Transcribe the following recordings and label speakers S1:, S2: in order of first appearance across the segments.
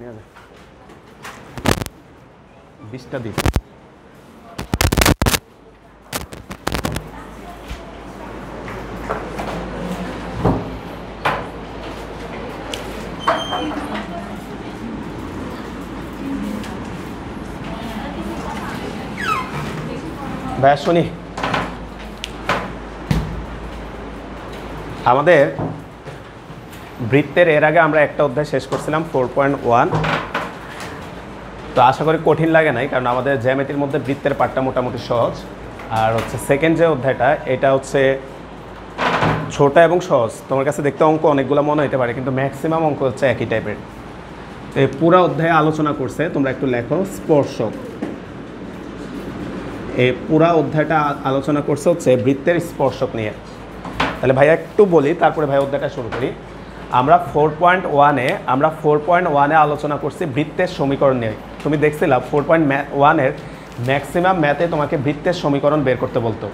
S1: নিয়ে যায় 20টা দিন। ভাইয়া শুনি, আমাদের বৃত্তের এর আগে আমরা একটা অধ্যায় শেষ করছিলাম 4.1। তো আশা করি কঠিন লাগে নাই, কারণ আমাদের জ্যামিতির মধ্যে বৃত্তের পার্টটা মোটামুটি সহজ। আর হচ্ছে সেকেন্ড যে অধ্যায়টা, এটা হচ্ছে ছোট এবং সহজ। তোমার কাছে দেখতে অঙ্ক অনেকগুলো মনে হতে পারে, কিন্তু ম্যাক্সিমাম অঙ্ক হচ্ছে একই টাইপের। এই পুরো অধ্যায়ে আলোচনা করছে, তোমরা একটু লেখো স্পর্শক। এই পুরা অধ্যায়টা আলোচনা করছে হচ্ছে বৃত্তের স্পর্শক নিয়ে। তাহলে ভাইয়া একটু বলি, তারপরে ভাই অধ্যায়টা শুরু করি। আমরা 4.1-এ আলোচনা করছি বৃত্তের সমীকরণ নিয়ে। তুমি দেখছিলা 4.1-এর ম্যাক্সিমাম ম্যাথে তোমাকে বৃত্তের সমীকরণ বের করতে বলতো।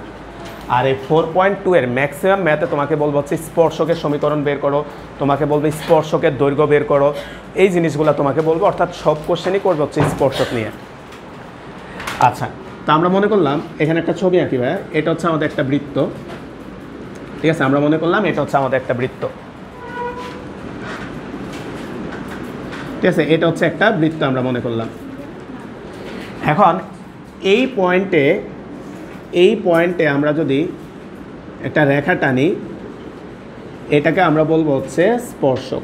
S1: আর এই 4.2-এর ম্যাক্সিমাম ম্যাথে তোমাকে বলবো হচ্ছে স্পর্শকের সমীকরণ বের করো, তোমাকে বলবো স্পর্শকের দৈর্ঘ্য বের করো, এই জিনিসগুলো তোমাকে বলবো। অর্থাৎ সব কোশ্চেনই করবে হচ্ছে স্পর্শক নিয়ে। আচ্ছা, তা আমরা মনে করলাম এখানে একটা ছবি আঁকি ভাইয়া, এটা হচ্ছে আমাদের একটা বৃত্ত। ঠিক আছে, আমরা মনে করলাম এটা হচ্ছে আমাদের একটা বৃত্ত। ঠিক আছে, এটা হচ্ছে একটা বৃত্ত আমরা মনে করলাম। এখন এই পয়েন্টে আমরা যদি একটা রেখা টানি, এটাকে আমরা বলবো হচ্ছে স্পর্শক।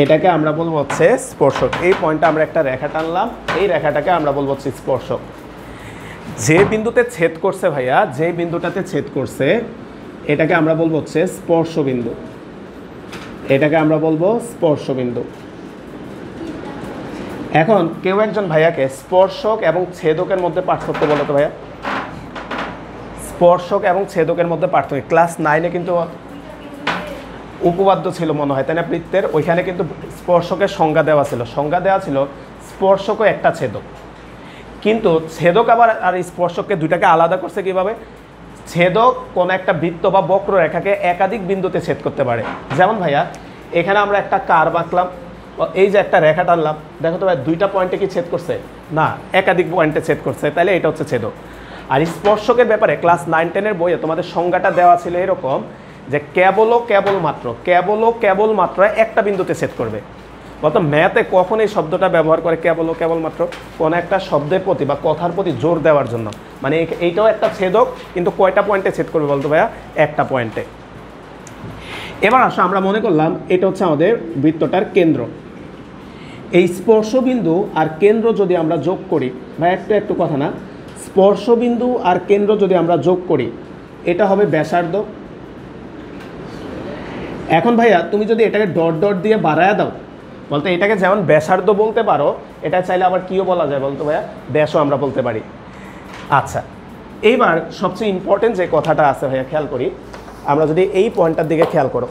S1: এটাকে আমরা বলবো হচ্ছে স্পর্শক। এই পয়েন্টে আমরা একটা রেখা টানলাম, এই রেখাটাকে আমরা বলবো হচ্ছে স্পর্শক। যে বিন্দুতে ছেদ করছে ভাইয়া, যে বিন্দুটাতে ছেদ করছে, এটাকে আমরা বলবো হচ্ছে স্পর্শবিন্দু। এটাকে আমরা বলবো স্পর্শবিন্দু। এখন কেউ একজন ভাইয়াকে স্পর্শক এবং ছেদকের মধ্যে পার্থক্য বলো তো ভাইয়া। স্পর্শক এবং ছেদকের মধ্যে পার্থক্য ক্লাস 9-এ কিন্তু উপপাদ্য ছিল মনে হয়, তাই না? বৃত্তের ওইখানে কিন্তু স্পর্শকের সংজ্ঞা দেওয়া ছিল স্পর্শকও একটা ছেদক। কিন্তু ছেদক আবার আর স্পর্শককে দুইটাকে আলাদা করছে কিভাবে? ছেদক কোন একটা বৃত্ত বা বক্ররেখাকে একাধিক বিন্দুতে ছেদ করতে পারে। যেমন ভাইয়া এখানে আমরা একটা কার্ভ আঁকলাম, এই যে একটা রেখা টানলাম, দেখো তো ভাই দুইটা পয়েন্টে কি ছেদ করছে? না, একাধিক পয়েন্টে ছেদ করছে, তাহলে এটা হচ্ছে ছেদক। আর স্পর্শকের ব্যাপারে ক্লাস 9-10-এর বইয়ে তোমাদের সংজ্ঞাটা দেওয়া ছিল এরকম যে কেবলমাত্র একটা বিন্দুতে ছেদ করবে। অত ম্যাথে কখন এই শব্দটা ব্যবহার করে কেবলমাত্র? কোনো একটা শব্দের প্রতি বা কথার প্রতি জোর দেওয়ার জন্য। মানে এইটাও একটা ছেদক, কিন্তু কয়টা পয়েন্টে ছেদ করবে বলতো ভাইয়া? একটা পয়েন্টে। এবার আসো, আমরা মনে করলাম এটা হচ্ছে আমাদের বৃত্তটার কেন্দ্র। এই স্পর্শবিন্দু আর কেন্দ্র যদি আমরা যোগ করি, ভাই একটু কথা না, স্পর্শবিন্দু আর কেন্দ্র যদি আমরা যোগ করি, এটা হবে ব্যাসার্ধ। এখন ভাইয়া তুমি যদি এটাকে ডট ডট দিয়ে বাড়ায় দাও, বলতে এটাকে যেমন ব্যাসার্ধ বলতে পারো, এটা চাইলে আবার কিও বলা যায় বলতো ভাইয়া? ব্যাসও আমরা বলতে পারি। আচ্ছা, এইবার সবচেয়ে ইম্পর্টেন্ট যে কথাটা আছে ভাইয়া, খেয়াল করি। আমরা যদি এই পয়েন্টটার দিকে খেয়াল করো,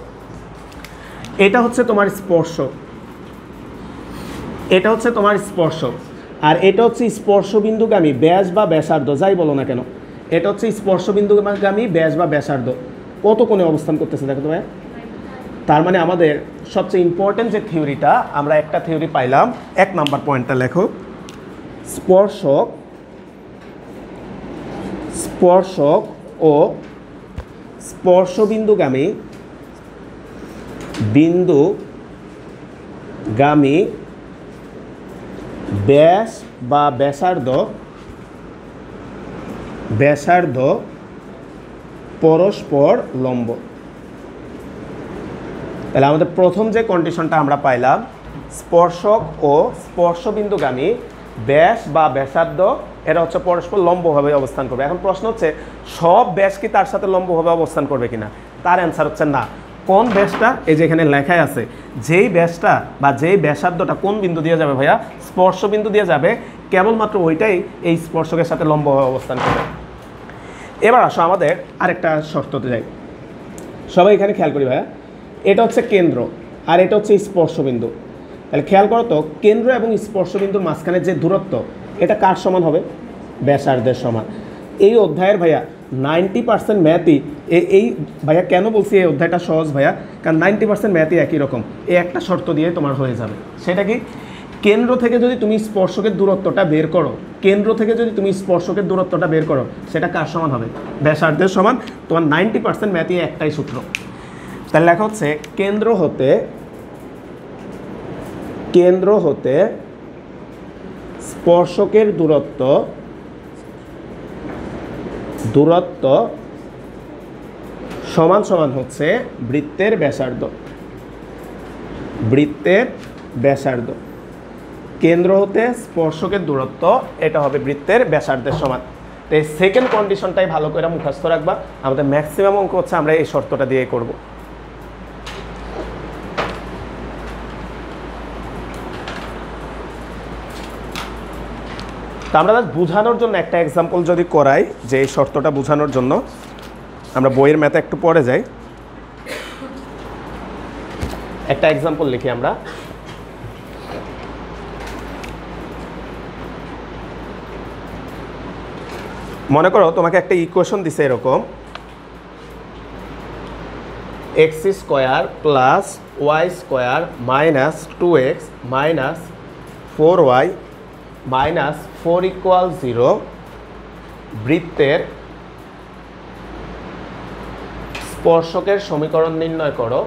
S1: এটা হচ্ছে তোমার স্পর্শক, এটা হচ্ছে তোমার স্পর্শক, আর এটা হচ্ছে স্পর্শবিন্দুগামী ব্যাস বা ব্যাসার্ধ, যাই বলো না কেন। এটা হচ্ছে স্পর্শবিন্দুগামী ব্যাস বা ব্যাসার্ধ। কত কোণে অবস্থান করতেছে দেখো তো ভাইয়া? তার মানে আমাদের সবচেয়ে ইম্পর্টেন্ট যে থিওরিটা, আমরা একটা থিওরি পাইলাম। 1 নাম্বার পয়েন্টটা লেখো, স্পর্শক ও স্পর্শবিন্দুগামী ব্যাস বা ব্যাসার্ধ পরস্পর লম্ব। তাহলে আমাদের প্রথম যে কন্ডিশনটা আমরা পাইলাম, স্পর্শক ও স্পর্শবিন্দুগামী ব্যাস বা ব্যাসার্ধ এরা হচ্ছে পরস্পর লম্বভাবে অবস্থান করবে। এখন প্রশ্ন হচ্ছে সব ব্যাস কি তার সাথে লম্বভাবে অবস্থান করবে কিনা? তার অ্যান্সার হচ্ছে না। কোন ব্যাসটা? এই যে এখানে লেখাই আছে, যেই ব্যাসটা বা যেই ব্যাসার্ধটা কোন বিন্দু দিয়ে যাবে ভাইয়া? স্পর্শবিন্দু দিয়ে যাবে, কেবলমাত্র ওইটাই এই স্পর্শকের সাথে লম্বভাবে অবস্থান করবে। এবার আসো আমাদের আরেকটা শর্ততে যাই। সবাই এখানে খেয়াল করি ভাইয়া, এটা হচ্ছে কেন্দ্র আর এটা হচ্ছে স্পর্শবিন্দু। তাহলে খেয়াল করো তো, কেন্দ্র এবং স্পর্শবিন্দুর মাঝখানে যে দূরত্ব, এটা কার সমান হবে? ব্যাসার্ধের সমান। এই অধ্যায়ের ভাইয়া 90% ম্যাথই এই ভাইয়া কেন বলছি এই অধ্যায়টা সহজ ভাইয়া, কারণ 90% ম্যাথই একই রকম। এই একটা শর্ত দিয়ে তোমার হয়ে যাবে, সেটা কি, কেন্দ্র থেকে যদি তুমি স্পর্শকের দূরত্বটা বের করো, কেন্দ্র থেকে যদি তুমি স্পর্শকের দূরত্বটা বের করো, সেটা কার সমান হবে? ব্যাসার্ধের সমান। তোমার 90% ম্যাথই একটাই সূত্র। তাহলে লেখা হচ্ছে কেন্দ্র হতে স্পর্শকের দূরত্ব সমান সমান হচ্ছে বৃত্তের ব্যাসার্ধ। কেন্দ্র হতে স্পর্শকের দূরত্ব এটা হবে বৃত্তের ব্যাসার্ধের সমান। তো এই সেকেন্ড কন্ডিশনটাই ভালো করে মুখস্থ রাখবা। আমাদের ম্যাক্সিমাম অঙ্ক হচ্ছে আমরা এই শর্তটা দিয়ে করব। তো আমরা বোঝানোর জন্য একটা এক্সাম্পল যদি করাই, যে এই শর্তটা বোঝানোর জন্য আমরা বইয়ের ম্যাথে একটু পরে যাই। একটা এক্সাম্পল লিখি আমরা। মনে করো তোমাকে একটা ইকুয়েশন দিছে এরকম, x square plus y square minus 2x minus 4y minus 4 equal 0 বৃত্তের স্পর্শকের সমীকরণ নির্ণয় করো।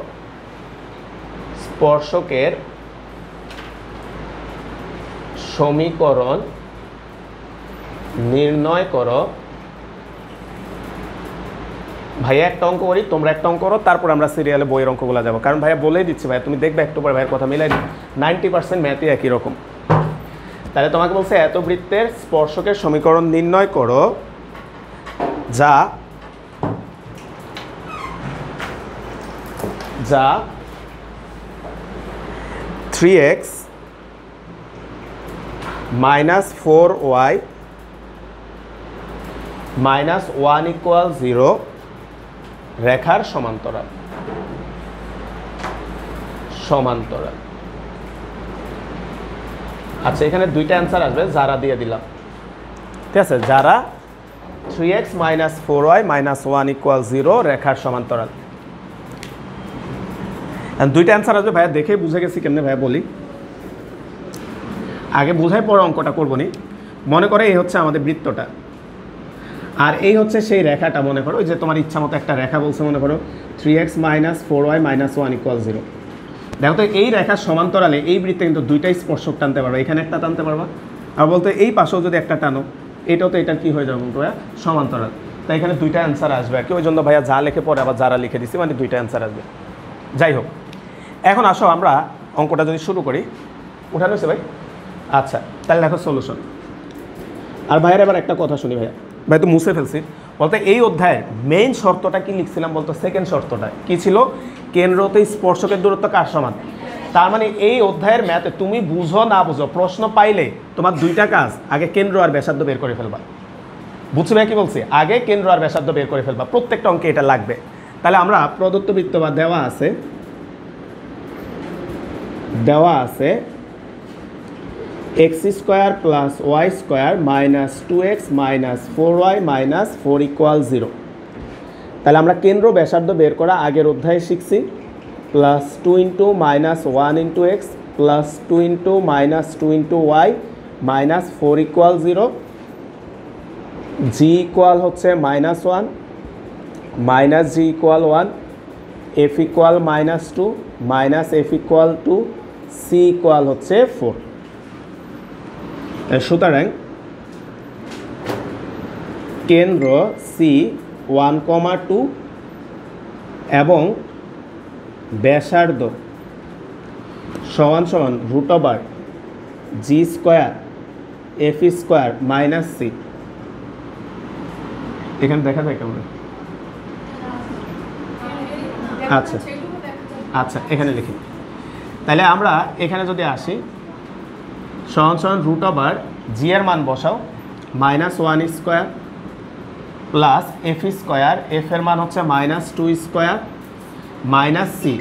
S1: স্পর্শকের সমীকরণ নির্ণয় করো। ভাইয়া একটা অঙ্ক করি, তোমরা একটা অঙ্ক করো, তারপর আমরা সিরিয়ালে বইয়ের অঙ্কগুলো যাবো। কারণ ভাইয়া বলেই দিচ্ছি, ভাইয়া তুমি দেখবে একটু পরে ভাইয়ের কথা মিলাই 90% ম্যাথই একই রকম। তাহলে তোমাকে বলছে এত বৃত্তের স্পর্শকের সমীকরণ নির্ণয় করো যা 3x minus 4y minus 1 equal 0 রেখার সমান্তরাল। আচ্ছা, এখানে দুইটা অ্যান্সার আসবে, যারা দিয়ে দিলাম, ঠিক আছে? যারা 3x minus 4y minus 1 equal 0 রেখার সমান্তরাল। দুইটা অ্যান্সার আসবে ভাইয়া, দেখে বুঝে গেছি কেমনে ভাইয়া বলি। আগে বুঝাই পরে অঙ্কটা করবো নি। মনে করো এই হচ্ছে আমাদের বৃত্তটা, আর এই হচ্ছে সেই রেখাটা। মনে করো ওই যে তোমার ইচ্ছা মতো একটা রেখা বলছে, মনে করো 3x minus 4y minus 1 equal 0। দেখো তো এই রেখার সমান্তরালে এই বৃত্তে কিন্তু দুইটাই স্পর্শক টানতে পারবা, এখানে একটা টানতে পারবা, আর বলতে এই পাশেও যদি একটা টানো, এটাও তো এটা কি হয়ে যাবে বলতো ভাইয়া, সমান্তরাল। তাই এখানে দুইটা অ্যান্সার আসবে আর কি। ওই জন্য ভাইয়া যা লিখে পরে আবার যারা লিখে দিচ্ছি, মানে দুইটা অ্যান্সার আসবে। যাই হোক, এখন আসো আমরা অঙ্কটা যদি শুরু করি। উঠানো হয়েছে ভাই? আচ্ছা, তাহলে দেখো সলিউশন। আর ভাইয়ের এবার একটা কথা শুনি ভাইয়া, ভাই তো মুছে ফেলছি। বলতে এই অধ্যায়ের মেইন শর্তটা কি লিখছিলাম বলতো? সেকেন্ড শর্তটা কি ছিল? কেন্দ্রতে স্পর্শকের দূরত্ব কার সমান। তার মানে এই অধ্যায়ের ম্যাথে তুমি বুঝো না বুঝো, প্রশ্ন পাইলে তোমার দুইটা কাজ, আগে কেন্দ্র আর ব্যাসার্ধ বের করে ফেলবা। বুঝছো ভাই কি বলছি? আগে কেন্দ্র আর ব্যাসার্ধ বের করে ফেলবা, প্রত্যেকটা অঙ্কে এটা লাগবে। তাহলে আমরা প্রদত্ত বৃত্ত বা দেওয়া আছে x square plus y square minus 2x minus 4y minus 4 equal 0। তাহলে আমরা কেন্দ্র ব্যাসার্ধ বের করা আগের অধ্যায়ে শিখছি। Plus 2 into minus 1 into x plus 2 into minus 2 into y minus 4 equal 0। G equal হচ্ছে minus 1 minus g equal 1, f equal minus 2 minus f equal 2, c equal হচ্ছে 4। সুতরাং কেন্দ্র সি 1,2 এবং ব্যাসার্ধ সমান সমান root over g square f square minus c. এখানে দেখা যায় কেমন? আচ্ছা আচ্ছা, এখানে লিখি। তাহলে আমরা এখানে যদি আসি, সমান সমান রুট ওভার জি এর মান বসাও, minus 1 square plus f square, f এর মান হচ্ছে minus 2 square minus c,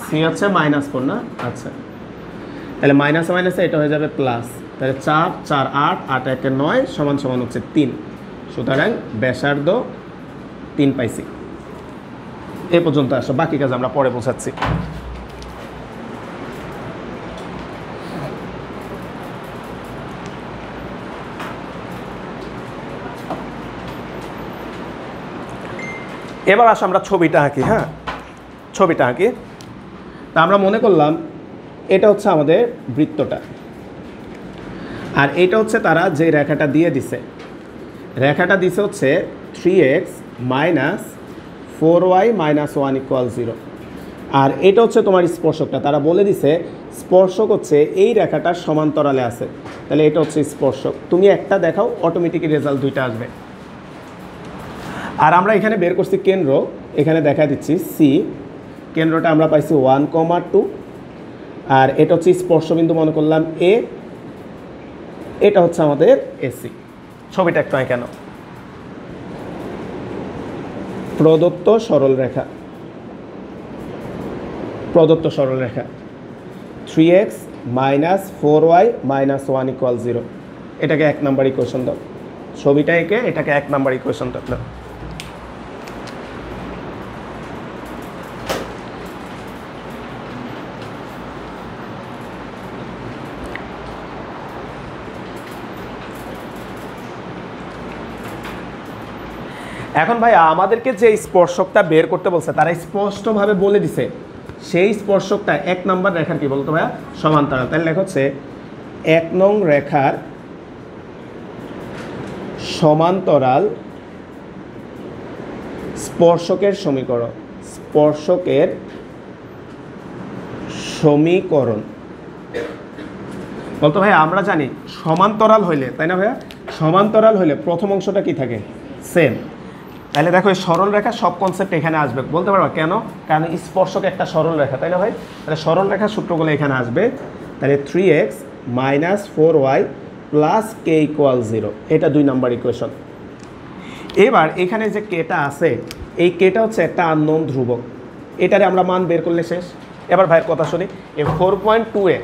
S1: c হচ্ছে মাইনাস 4 না? আচ্ছা, তাহলে মাইনাস মাইনাসে এটা হয়ে যাবে প্লাস। তাহলে 4 4 8 8 1 9 সমান সমান হচ্ছে 3, সুতরাং ব্যাসার্ধ 3 পাইছি। এ পর্যন্ত আসো, বাকি কাজ আমরা পরে বোঝাচ্ছি। এবার আসো আমরা ছবিটা আঁকি। হ্যাঁ, ছবিটা আঁকি। তা আমরা মনে করলাম এটা হচ্ছে আমাদের বৃত্তটা, আর এটা হচ্ছে তারা যে রেখাটা দিয়ে দিছে, রেখাটা দিছে হচ্ছে 3x - 4y - 1 = 0। আর এটা হচ্ছে তোমার স্পর্শকটা, তারা বলে দিছে স্পর্শক হচ্ছে এই রেখাটার সমান্তরালে আছে, তাহলে এটা হচ্ছে স্পর্শক। তুমি একটা দেখাও, অটোমেটিকই রেজাল্ট দুইটা আসবে। আর আমরা এখানে বের করছি কেন্দ্র, এখানে দেখা দিচ্ছি সি, কেন্দ্রটা আমরা পাইছি 1,2, আর এটা হচ্ছে স্পর্শবিন্দু মনে করলাম এ, এটা হচ্ছে আমাদের এসি। ছবিটা একটু কেন প্রদত্ত সরলরেখা, প্রদত্ত সরলরেখা 3x - 4y - 1 = 0, এটাকে 1 নাম্বার ইকুয়েশন দাও। ছবিটা এঁকে এটাকে 1 নাম্বার ইকুয়েশন দাও। এখন ভাই আমাদেরকে যে স্পর্শকটা বের করতে বলছে তারা স্পষ্টভাবে বলে দিছে সেই স্পর্শকটা 1 নাম্বার রেখার কি বলতো ভাইয়া, সমান্তরাল। তাহলে লেখা হচ্ছে 1 নং রেখার সমান্তরাল স্পর্শকের সমীকরণ, স্পর্শকের সমীকরণ বলতো ভাই আমরা জানি সমান্তরাল হইলে, তাই না ভাইয়া, সমান্তরাল হইলে প্রথম অংশটা কি থাকে, সেম। তাহলে দেখো এই সরল রেখা সব কনসেপ্ট এখানে আসবে, বলতে পারবা কেন, কারণ স্পর্শক একটা সরল রেখা, তাই না ভাই। তাহলে সরল রেখার সূত্রগুলো এখানে আসবে। তাহলে 3x - 4y + k = 0, এটা 2 নাম্বার ইকুয়েশন। এবার এখানে যে কেটা আছে, এই কেটা হচ্ছে একটা আননোন ধ্রুবক, এটারে আমরা মান বের করলে শেষ। এবার ভাইয়ের কথা শুনি, এই 4.2 এ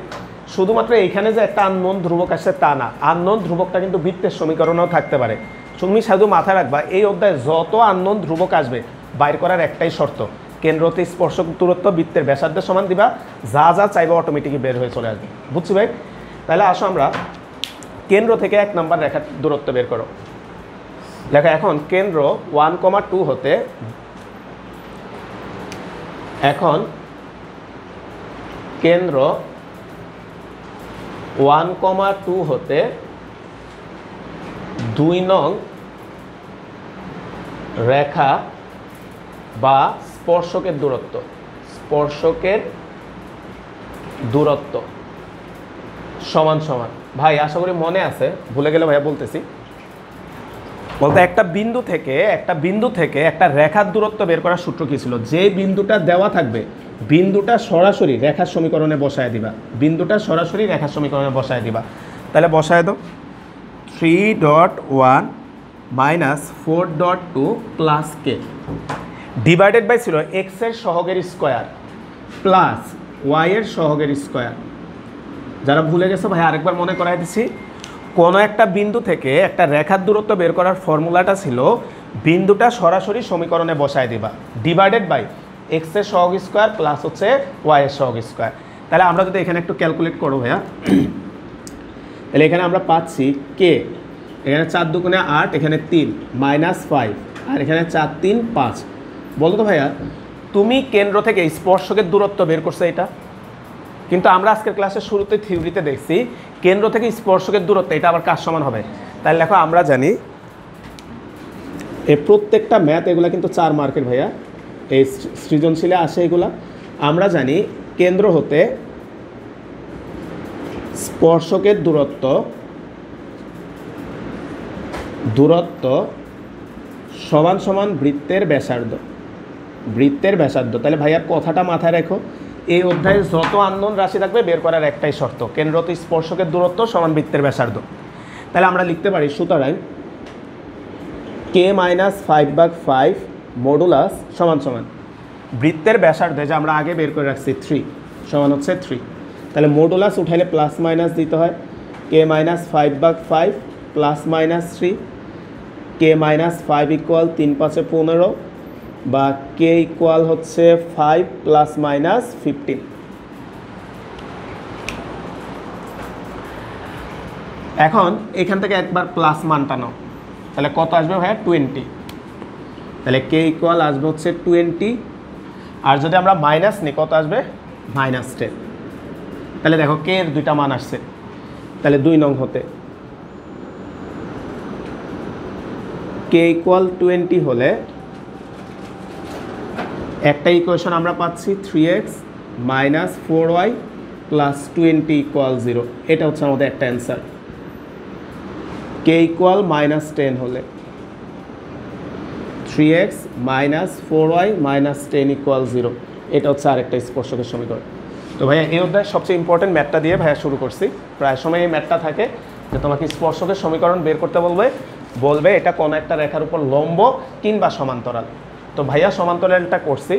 S1: শুধুমাত্র এইখানে যে একটা আননোন ধ্রুবক আসছে তা না, আননোন ধ্রুবকটা কিন্তু বৃত্তের সমীকরণেও থাকতে পারে। তুমি শুধু মাথায় রাখবা এই অধ্যায়ে যত আননোন ধ্রুবক আসবে বাইর করার একটাই শর্ত, কেন্দ্রতে স্পর্শক দূরত্ব বৃত্তের ব্যাসার্ধের সমান দিবা, যা যা চাইবা অটোমেটিকই বের হয়ে চলে আসবে। বুঝছি ভাই? তাহলে আসো আমরা কেন্দ্র থেকে 1 নাম্বার রেখার দূরত্ব বের করো। দেখো এখন কেন্দ্র 1,2 হতে, এখন কেন্দ্র 1,2 হতে 2 নং রেখা বা স্পর্শকের দূরত্ব, স্পর্শকের দূরত্ব সমান সমান। ভাই আশা করি মনে আছে, ভুলে গেলে ভাইয়া বলতেছি। বলতে একটা বিন্দু থেকে একটা রেখার দূরত্ব বের করার সূত্র কি ছিল, যে বিন্দুটা দেওয়া থাকবে বিন্দুটা সরাসরি রেখার সমীকরণে বসায় দিবা, বিন্দুটা সরাসরি রেখার সমীকরণে বসায় দিবা। তাহলে বসায় দাও 3.1 - 4.2 + k ডিভাইডেড বাই ছিল x এর সহগের স্কোয়ার প্লাস y এর সহগের স্কোয়ার। যারা ভুলে গেছো ভাই আরেকবার মনে করাই দিচ্ছি, কোনো একটা বিন্দু থেকে একটা রেখার দূরত্ব বের করার ফর্মুলাটা ছিল বিন্দুটা সরাসরি সমীকরণে বসায় দিবা, ডিভাইডেড বাই x এর সহগ স্কোয়ার প্লাস হচ্ছে y এর সহগ স্কোয়ার। তাহলে আমরা যদি এখানে একটু ক্যালকুলেট করো ভাইয়া, তাহলে এখানে আমরা পাচ্ছি কে, এখানে 4 দুগুণে 8, এখানে 3 -5, আর এখানে 4 3 5। বলো তো ভাইয়া তুমি কেন্দ্র থেকে স্পর্শকের দূরত্ব বের করছো এটা, কিন্তু আমরা আজকের ক্লাসের শুরুতে থিওরিতে দেখছি কেন্দ্র থেকে স্পর্শকের দূরত্ব, এটা আবার কার সমান হবে। তাহলে দেখো আমরা জানি এই প্রত্যেকটা ম্যাথ এগুলা কিন্তু 4 মার্কের ভাইয়া, এই সৃজনশীলে আসে এগুলা। আমরা জানি কেন্দ্র হতে স্পর্শকের দূরত্ব সমান সমান বৃত্তের ব্যাসার্ধ, বৃত্তের ব্যাসার্ধ। তাহলে ভাইয়ার কথাটা মাথায় রেখো, এই অধ্যায়ে যত আননোন রাশি থাকবে বের করার একটাই শর্ত, কেন্দ্রতে স্পর্শকের দূরত্ব সমান বৃত্তের ব্যাসার্ধ। তাহলে আমরা লিখতে পারি সুতরাং k - 5/5 মডুলাস সমান সমান বৃত্তের ব্যাসার্ধে, যে আমরা আগে বের করে রাখছি 3 সমান হচ্ছে 3। তাহলে মডুলাস উঠাইলে প্লাস মাইনাস দিতে হয়, k - 5/5 + -3 কে মাইনাস 5 ইকুয়াল 3 5 15 বা কে ইকুয়াল হচ্ছে 5 প্লাস মাইনাস 15। এখন এখান থেকে একবার প্লাস মানটা নাও, তাহলে কত আসবে ভাইয়া 20। তাহলে কে ইকুয়াল আসবে হচ্ছে 20, আর যদি আমরা মাইনাস নিই কত আসবে -10। তাহলে দেখো কে এর দুইটা মান আসছে, তাহলে 2 নং হতে কে ইকুয়াল 20 হলে একটা ইকুয়েশন আমরা পাচ্ছি 3x minus 4y plus 20 equal 0। এটা হচ্ছে আমাদের একটা অ্যান্সার। কে ইকুয়াল -10 হলে 3x minus 4y minus 10 equal 0, এটা হচ্ছে আরেকটা স্পর্শকের সমীকরণ। তো ভাইয়া এই অধ্যায় সবচেয়ে ইম্পর্টেন্ট ম্যাথটা দিয়ে ভাইয়া শুরু করছি। প্রায় সময় এই ম্যাথটা থাকে যে তোমাকে স্পর্শকের সমীকরণ বের করতে বলবে এটা কোনো একটা রেখার উপর লম্ব কিংবা সমান্তরাল। তো ভাইয়া সমান্তরালটা করছি,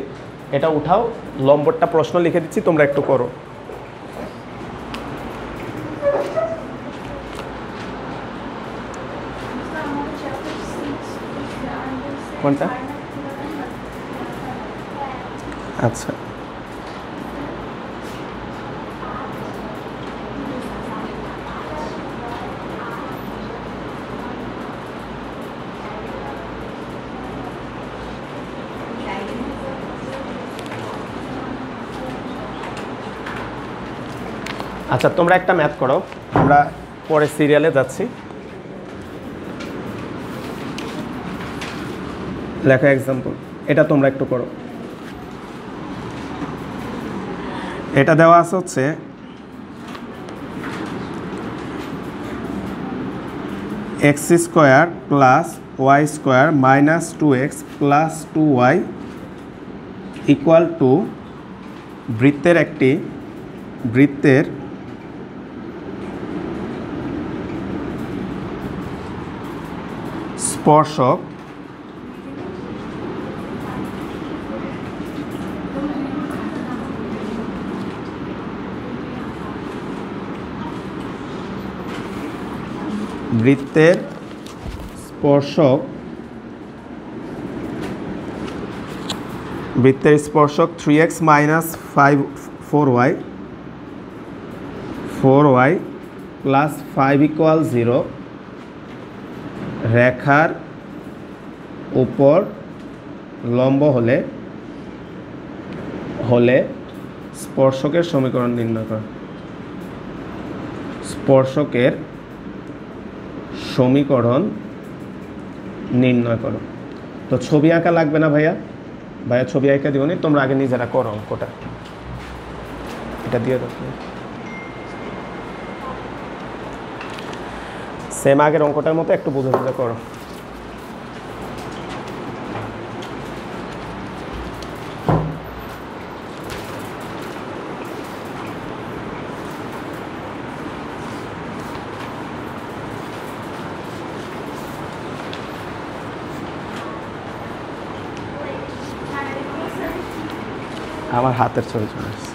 S1: এটা উঠাও, লম্বটা প্রশ্ন লিখে দিচ্ছি, তোমরা একটু করো। কোনটা? আচ্ছা, আচ্ছা তোমরা একটা ম্যাথ করো, আমরা পরে সিরিয়ালে যাচ্ছি। লেখো এক্সাম্পল, এটা তোমরা একটু করো। এটা দেওয়া আছে হচ্ছে x square plus y square minus 2x plus 2y equal to বৃত্তের স্পর্শক বৃত্তের স্পর্শক 3x minus 4y plus 5 equal 0 রেখার উপর লম্ব হলে স্পর্শকের সমীকরণ নির্ণয় করো। স্পর্শকের সমীকরণ নির্ণয় করো। তো ছবি আঁকা লাগবে না ভাইয়া ছবি আঁকা দিও নি, তোমরা আগে নিজেরা করো অঙ্কটা। এটা দিয়ে দাও, সেম আগের অঙ্কটার মতো একটু বুঝে বুঝে করো। আমার হাতের ছবি চলে আসছে।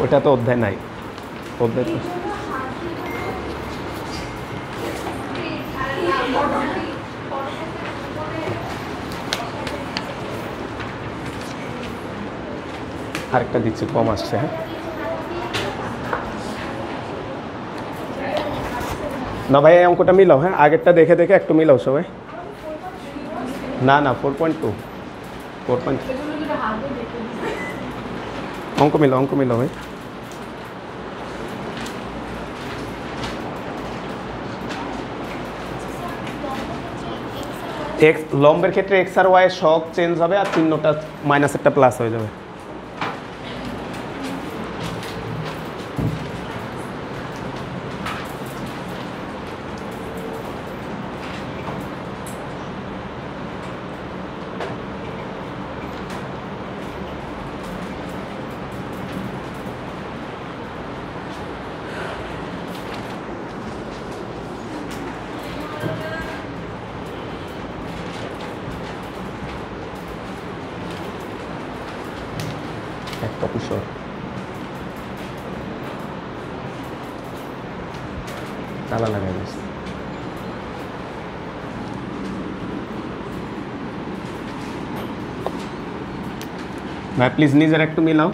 S1: ওটা তো অধ্যায় নাই, অধ্যায় তো আরেকটা দিচ্ছি, কম আসছে। হ্যাঁ না ভাই, এই অঙ্কটা মিলাও। হ্যাঁ আগেরটা দেখে দেখে একটু মিলাও সবাই। না 4.2 অঙ্ক মিলাও ভাই। এক্স লম্বের ক্ষেত্রে এক্স আর ওয়াই শক চেঞ্জ হবে, আর চিহ্নটা মাইনাস একটা প্লাস হয়ে যাবে। একটা কিশোর তালা লাগাই দিয়েছে। ভাই প্লিজ নিজের একটু মিলাও।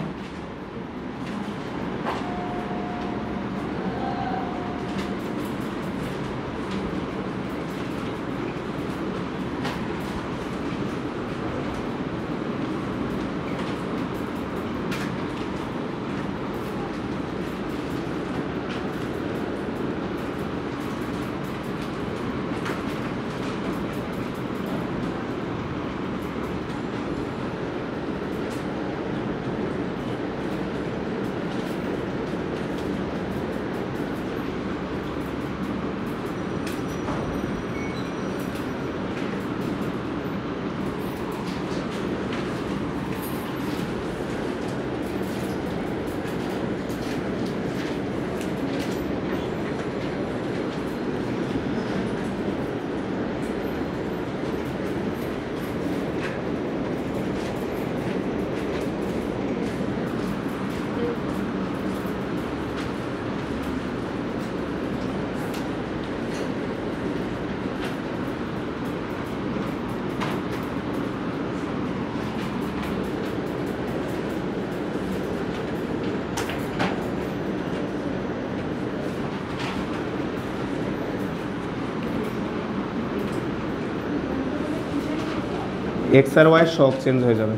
S1: এক্স আর ওয়াই সব চেঞ্জ হয়ে যাবে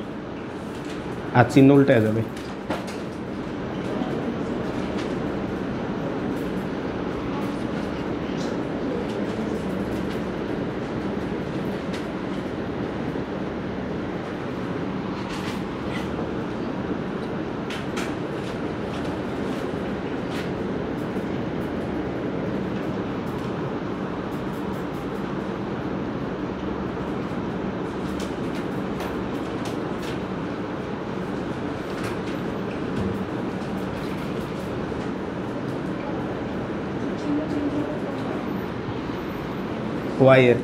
S1: আর চিহ্ন উল্টে যাবে। ওয়াই এর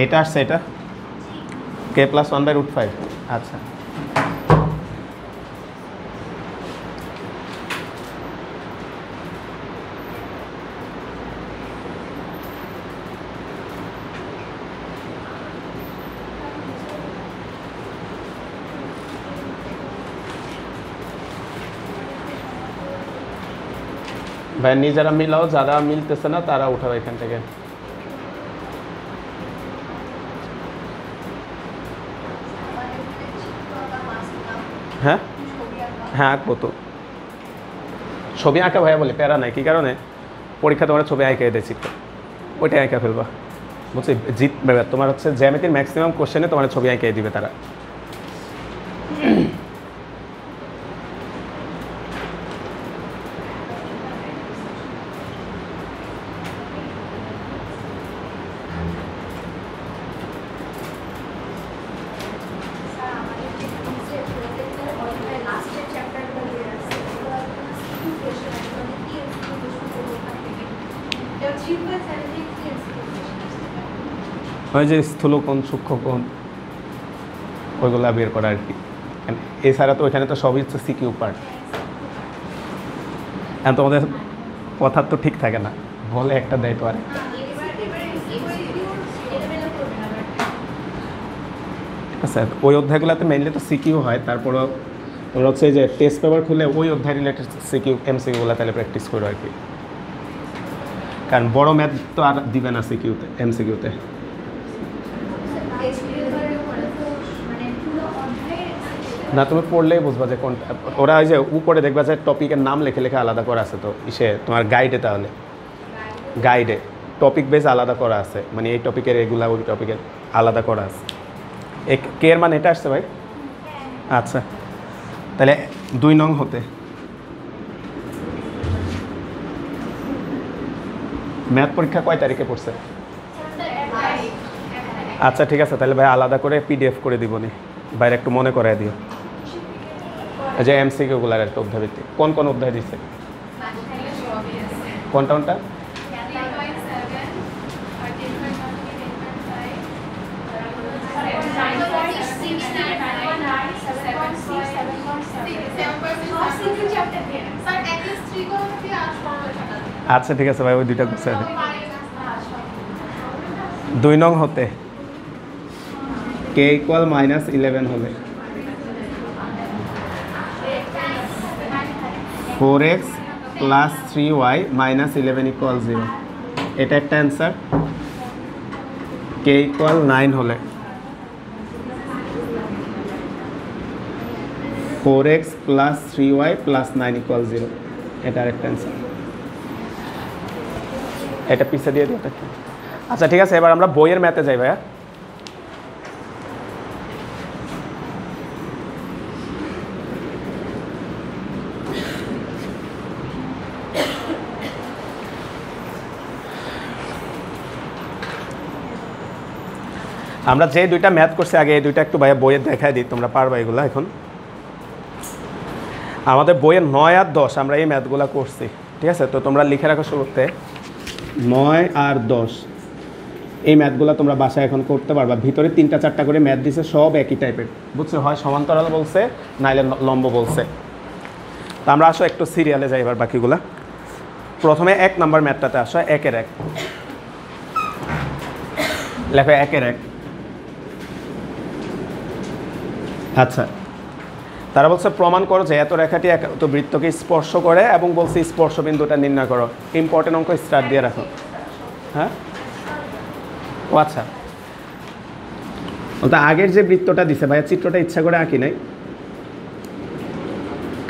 S1: এটা আসছে, এটা k + 1/√5। আচ্ছা ভাই নিজেরা মিলাও, যারা মিলতেছে না তারা উঠাও এখান থেকে। হ্যাঁ হ্যাঁ আঁকবো তো, ছবি আঁকা ভাইয়া বলে প্যারা নাই, কী কারণে পরীক্ষা তোমার ছবি আঁকে দিয়েছি, ওইটাই আঁকা ফেলবা বুঝছি, জিতবে তোমার হচ্ছে জ্যামিতির ম্যাক্সিমাম কোশ্চেনে তোমার ছবি আঁকে দিবে তারা। ওই যে স্থূলকোণ সূক্ষ্মকোণ ওইগুলো বের করা আর কি, এছাড়া তো ওইখানে তো সবই হচ্ছে সিকিউ পার্ট। এখন তোমাদের কথার তো ঠিক থাকে না, বলে একটা দেয় তো আর ঠিক আছে। ওই অধ্যায়গুলোতে মেইনলি তো সিকিউ হয়, তারপরও তোমরা হচ্ছে যে টেস্ট পেপার খুলে ওই অধ্যায় রিলেটেড সিকিউ এমসিকিউগুলো তাহলে প্র্যাকটিস করো আর কি, কারণ বড় ম্যাথ তো আর দিবে না সিকিউতে এমসিকিউতে। না তুমি পড়লেই বুঝবা যে কোনটা, ওরা ওই যে উপরে দেখবা যে টপিকের নাম লেখে লেখে আলাদা করা আছে, তো ইসে তোমার গাইডে, তাহলে গাইডে টপিক বেস আলাদা করা আছে, মানে এই টপিকের এগুলা ওই টপিকের আলাদা করা আছে। কে এর মানে এটা আসছে ভাই? আচ্ছা তাহলে 2 নং হতে ম্যাথ পরীক্ষা কয় তারিখে পড়ছে? আচ্ছা ঠিক আছে, তাহলে ভাই আলাদা করে পিডিএফ করে দিব নি, বাইরে একটু মনে করাই দিও। এই যে এমসিকিউগুলার একটা অধ্যায় ভিত্তিক কোন কোন অধ্যায় দিচ্ছে, কোনটা কোনটা? আচ্ছা ঠিক আছে ভাই, ওই দুইটা গুছিয়ে দিই। 2 নং হতে k = -11 হলে 4x + 3y - 11 = 0, এটা একটা অ্যান্সার। k = 9 হলে 4x + 3y + 9 = 0, এটা আরেকটা অ্যান্সার। এটা পিছে দিয়ে দিই। আচ্ছা ঠিক আছে, এবার আমরা বইয়ের ম্যাথে যাই ভাইয়া। আমরা যে দুইটা ম্যাথ করছি আগে, এই দুইটা একটু ভাইয়া বইয়ে দেখাই দিই, তোমরা পারবা এগুলো। এখন আমাদের বইয়ের 9 আর 10 আমরা এই ম্যাথগুলো করছি, ঠিক আছে? তো তোমরা লিখে রাখো শুরুতে 9 আর 10 এই ম্যাথগুলো তোমরা বাসায় এখন করতে পারবা। ভিতরে 3টা 4টা করে ম্যাথ দিছে, সব একই টাইপের, বুঝছো? হয় সমান্তরাল বলছে, নাইলে লম্ব বলছে। তো আমরা আসো একটু সিরিয়ালে যাই এবার বাকিগুলা। প্রথমে 1 নম্বর ম্যাথটাতে আসো, 1 এর 1 লেখো, 1 এর 1। আচ্ছা, তারা বলছে প্রমাণ করো যে এত রেখাটি এত বৃত্তকে স্পর্শ করে, এবং বলছে স্পর্শ বিন্দুটা নির্ণয় করো। ইম্পর্টেন্ট অঙ্ক স্টার্ট দিয়ে রাখো। হ্যাঁ, ও আচ্ছা, তো আগের যে বৃত্তটা দিছে ভাইয়া, চিত্রটা ইচ্ছা করে আঁকি নাই,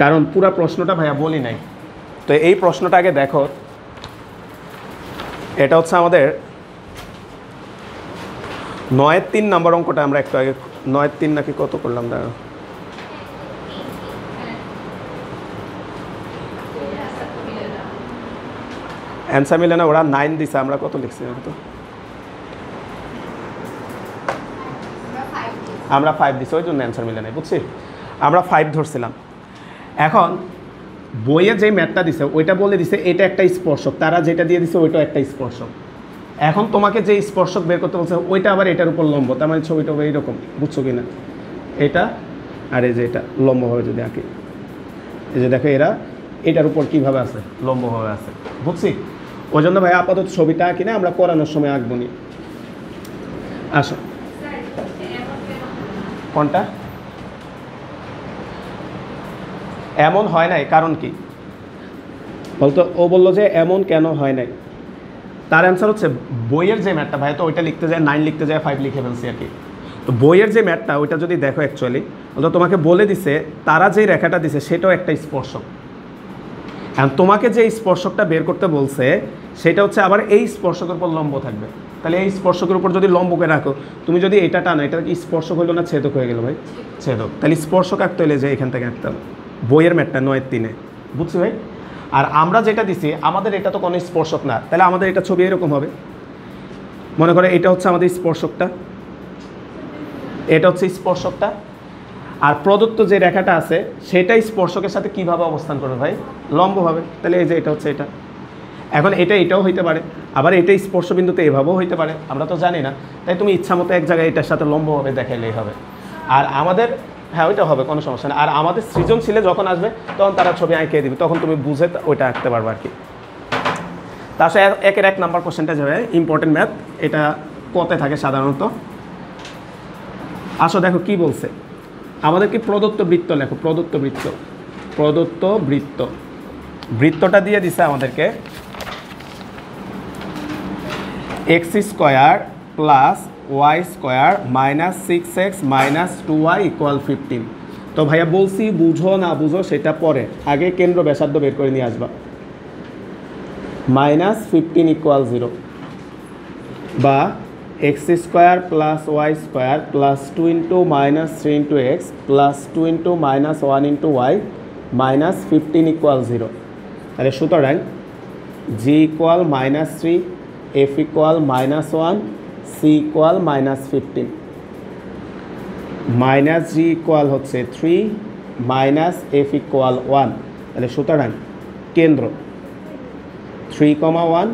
S1: কারণ পুরো প্রশ্নটা ভাইয়া বলি নাই। তো এই প্রশ্নটা আগে দেখো। এটা হচ্ছে আমাদের 9-3 নম্বর অঙ্কটা। আমরা একটু আগে 9-3 নাকি কত করলাম, দাঁড়াও, অ্যান্সার মিলে না, ওরা 9 দিছে, আমরা কত লিখছি? তো আমরা 5 দিছি, ওই জন্য অ্যান্সার মিলে নাই, বুঝছি? আমরা 5 ধরছিলাম। এখন বইয়ে যে ম্যাথটা দিছে ওইটা বলে দিছে এটা একটা স্পর্শক, তারা যেটা দিয়ে দিছে ওইটাও একটা স্পর্শক। এখন তোমাকে যে স্পর্শক বের করতে বলছে ওইটা আবার এটার উপর লম্ব, তার মানে ছবিটা এইরকম, বুঝছো কি না? এটা আর এই যে এটা লম্বভাবে যদি আঁকি, এই যে দেখো এরা এটার উপর কীভাবে আছে, লম্বভাবে আছে, বুঝছি? ওই জন্য ভাই আপাতত ছবিটা আঁকি না, আমরা করানোর সময় আঁকবো নি। আসো, কোনটা? এমন হয় নাই, কারণ কি বলতো? ও বললো যে এমন কেন হয় নাই। তার অ্যান্সার হচ্ছে বইয়ের যে ম্যাথটা ভাই, তো ওইটা লিখতে যায় 9 লিখতে যায় 5 লিখে ফেলছি আর কি। তো বইয়ের যে ম্যাথটা ওইটা যদি দেখো, অ্যাকচুয়ালি বলতো তোমাকে বলে দিছে তারা যেই রেখাটা দিছে সেটাও একটা স্পর্শক। এখন তোমাকে যে স্পর্শকটা বের করতে বলছে সেটা হচ্ছে আবার এই স্পর্শকের উপর লম্ব থাকবে। তাহলে এই স্পর্শকের উপর যদি লম্বকে রাখো, তুমি যদি এটা টানো, এটা কি স্পর্শক হইলো না ছেদক হয়ে গেল ভাই? ছেদক। তাহলে স্পর্শক আঁকতে হলে যে এখান থেকে আঁকতাম বইয়ের ম্যাথটা 9-3, বুঝছি ভাই? আর আমরা যেটা দিছি আমাদের এটা তো কোনো স্পর্শক না, তাহলে আমাদের এটা ছবি এরকম হবে। মনে করে এটা হচ্ছে আমাদের স্পর্শকটা, এটা হচ্ছে স্পর্শকটা, আর প্রদত্ত যে রেখাটা আছে সেটা স্পর্শকের সাথে কিভাবে অবস্থান করবে ভাই? লম্বভাবে। তাহলে এই যে এটা হচ্ছে এটা। এখন এটাও হইতে পারে, আবার এটা স্পর্শবিন্দুতে এভাবেও হইতে পারে, আমরা তো জানি না। তাই তুমি ইচ্ছা মতো এক জায়গায় এটার সাথে লম্বভাবে দেখাইলেই হবে। আর আমাদের, হ্যাঁ ওইটা হবে, কোনো সমস্যা নেই। আর আমাদের সৃজনশীলে যখন আসবে তখন তারা ছবি আঁকিয়ে দিবে, তখন তুমি বুঝে ওইটা আঁকতে পারবে আর কি। তার সাথে 1-এর 1 নাম্বার কোশ্চেনটা যাবে, ইম্পর্টেন্ট ম্যাথ, এটা কতে থাকে সাধারণত। আসো দেখো কি বলছে, আমাদেরকে প্রদত্ত বৃত্ত লেখো। প্রদত্ত বৃত্তটা দিয়ে দিছে আমাদেরকে x² + y² - 6x - 2y = 15। তো ভাইয়া বলছি বুঝো না বুঝো সেটা পরে, আগে কেন্দ্র ব্যাসার্ধ বের করে নিয়ে আসবা। -15 = 0, বা x² + y² + 2 × -3 × x + 2 × -1 × y - 15 = 0। তাহলে সুতরাং g = -3, f = -1, C equal -15 minus g equal হচ্ছে 3 মাইনাস এফ ইকুয়াল 1। তাহলে সুতরাং কেন্দ্র 3,1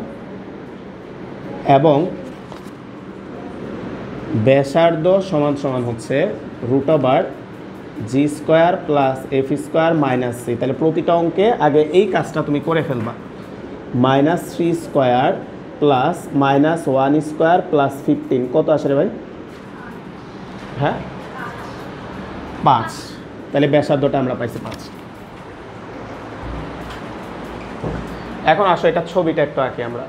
S1: এবং ব্যাসার্ধ সমান সমান হচ্ছে √ g square plus f square minus c. তাহলে প্রতিটা অঙ্কে আগে এই কাজটা তুমি করে ফেলবা। -3 স্কোয়ার প্লাস -1 স্কোয়ার প্লাস 15 কত আসে রে ভাই? হ্যাঁ 5। তাহলে ব্যাসার্ধটা আমরা পাইছি 5। এখন আসো এটা ছবিটা একটু আঁকি আমরা।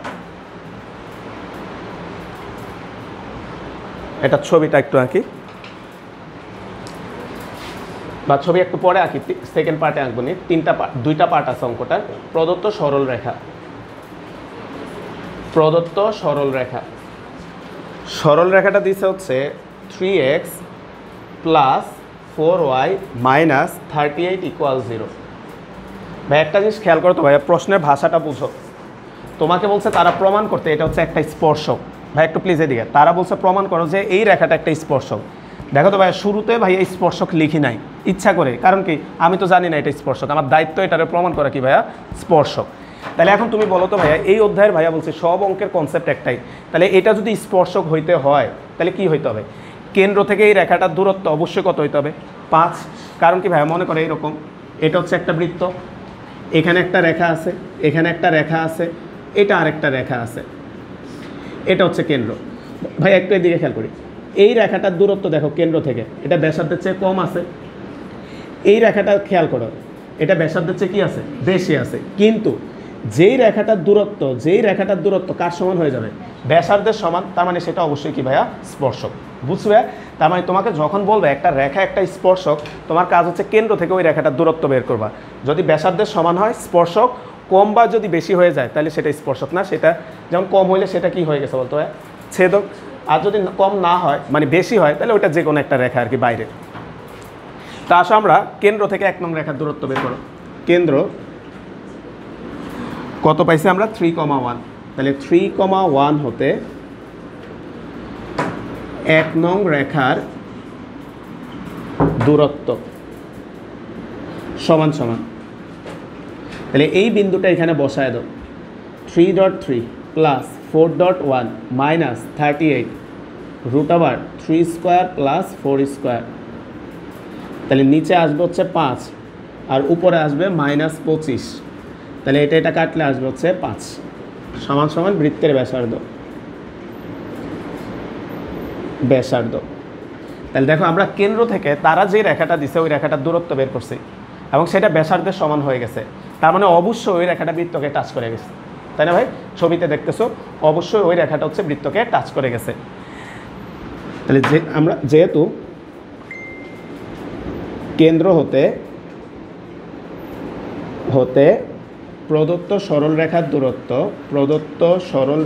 S1: এটা ছবিটা একটু আঁকি বা ছবি একটু পরে আঁকি, সেকেন্ড পার্টে আঁকবো নি। দুইটা পার্ট আছে অঙ্কটা। প্রদত্ত সরল রেখা, প্রদত্ত সরল রেখা, সরল রেখাটা দিছে হচ্ছে 3x plus 4y minus 38 equal 0। ভাই একটা জিনিস খেয়াল করো তো ভাই, প্রশ্নের ভাষাটা বুঝো। তোমাকে বলছে তারা প্রমাণ করতে এটা হচ্ছে একটা স্পর্শক। ভাই একটু প্লিজ এদিকে, তারা বলছে প্রমাণ করো যে এই রেখাটা একটা স্পর্শক। দেখো তো ভাই, শুরুতে ভাই এই স্পর্শক লিখি নাই ইচ্ছা করে, কারণ কি আমি তো জানি না এটা স্পর্শক, আমার দায়িত্ব এটারে প্রমাণ করা কি ভাইয়া স্পর্শক। তাহলে এখন তুমি বলো তো ভাইয়া, এই অধ্যায়ের ভাইয়া বলছে সব অঙ্কের কনসেপ্ট একটাই, তাহলে এটা যদি স্পর্শক হইতে হয় তাহলে কি হইতে হবে? কেন্দ্র থেকে এই রেখাটার দূরত্ব অবশ্যই কত হইতে হবে? 5। কারণ কি ভাইয়া, মনে করো এইরকম, এটা হচ্ছে একটা বৃত্ত, এখানে একটা রেখা আছে, এখানে একটা রেখা আছে, এটা আরেকটা রেখা আছে, এটা হচ্ছে কেন্দ্র। ভাই একটু এদিকে খেয়াল করি, এই রেখাটার দূরত্ব দেখো কেন্দ্র থেকে, এটা ব্যাসার্ধের চেয়ে কম আছে। এই রেখাটা খেয়াল করো, এটা ব্যাসার্ধের চেয়ে কি আছে? বেশি আছে। কিন্তু যেই রেখাটার দূরত্ব কার সমান হয়ে যাবে? ব্যাসার্ধের সমান, তার মানে সেটা অবশ্যই কি ভাইয়া স্পর্শক। বুঝবে? তার মানে তোমাকে যখন বলবে একটা রেখা একটা স্পর্শক, তোমার কাজ হচ্ছে কেন্দ্র থেকে ওই রেখাটার দূরত্ব বের করবা। যদি ব্যাসার্ধের সমান হয় স্পর্শক, কম বা যদি বেশি হয়ে যায় তাহলে সেটা স্পর্শক না। সেটা যেমন কম হইলে সেটা কি হয়ে গেছে বলতো ভাই? ছেদক। আর যদি কম না হয়, মানে বেশি হয়, তাহলে ওইটা যে কোনো একটা রেখা আর কি, বাইরে। তা আসো আমরা কেন্দ্র থেকে 1 নং রেখার দূরত্ব বের করো। কেন্দ্র কত পাইছি আমরা? 3,1। তাহলে 3,1 হতে 1 নং রেখার দূরত্ব সমান সমান, তাহলে এই বিন্দুটা এখানে বসায় দাও। 3.3 plus 4.1 minus 38 √3 square plus 4 square. তাহলে নিচে আসবে হচ্ছে 5 আর উপরে আসবে -25। তাহলে এটা কাটলে আসবে হচ্ছে 5 সমান সমান বৃত্তের ব্যাসার্ধ। তাহলে দেখো আমরা কেন্দ্র থেকে তারা যে রেখাটা দিছে ওই রেখাটার দূরত্ব বের করছি এবং সেটা ব্যাসার্ধের সমান হয়ে গেছে। তার মানে অবশ্যই ওই রেখাটা বৃত্তকে টাচ করে গেছে, তাই না ভাই? ছবিতে দেখতেছো অবশ্যই ওই রেখাটা হচ্ছে বৃত্তকে টাচ করে গেছে। তাহলে আমরা যেহেতু কেন্দ্র হতে প্রদত্ত সরল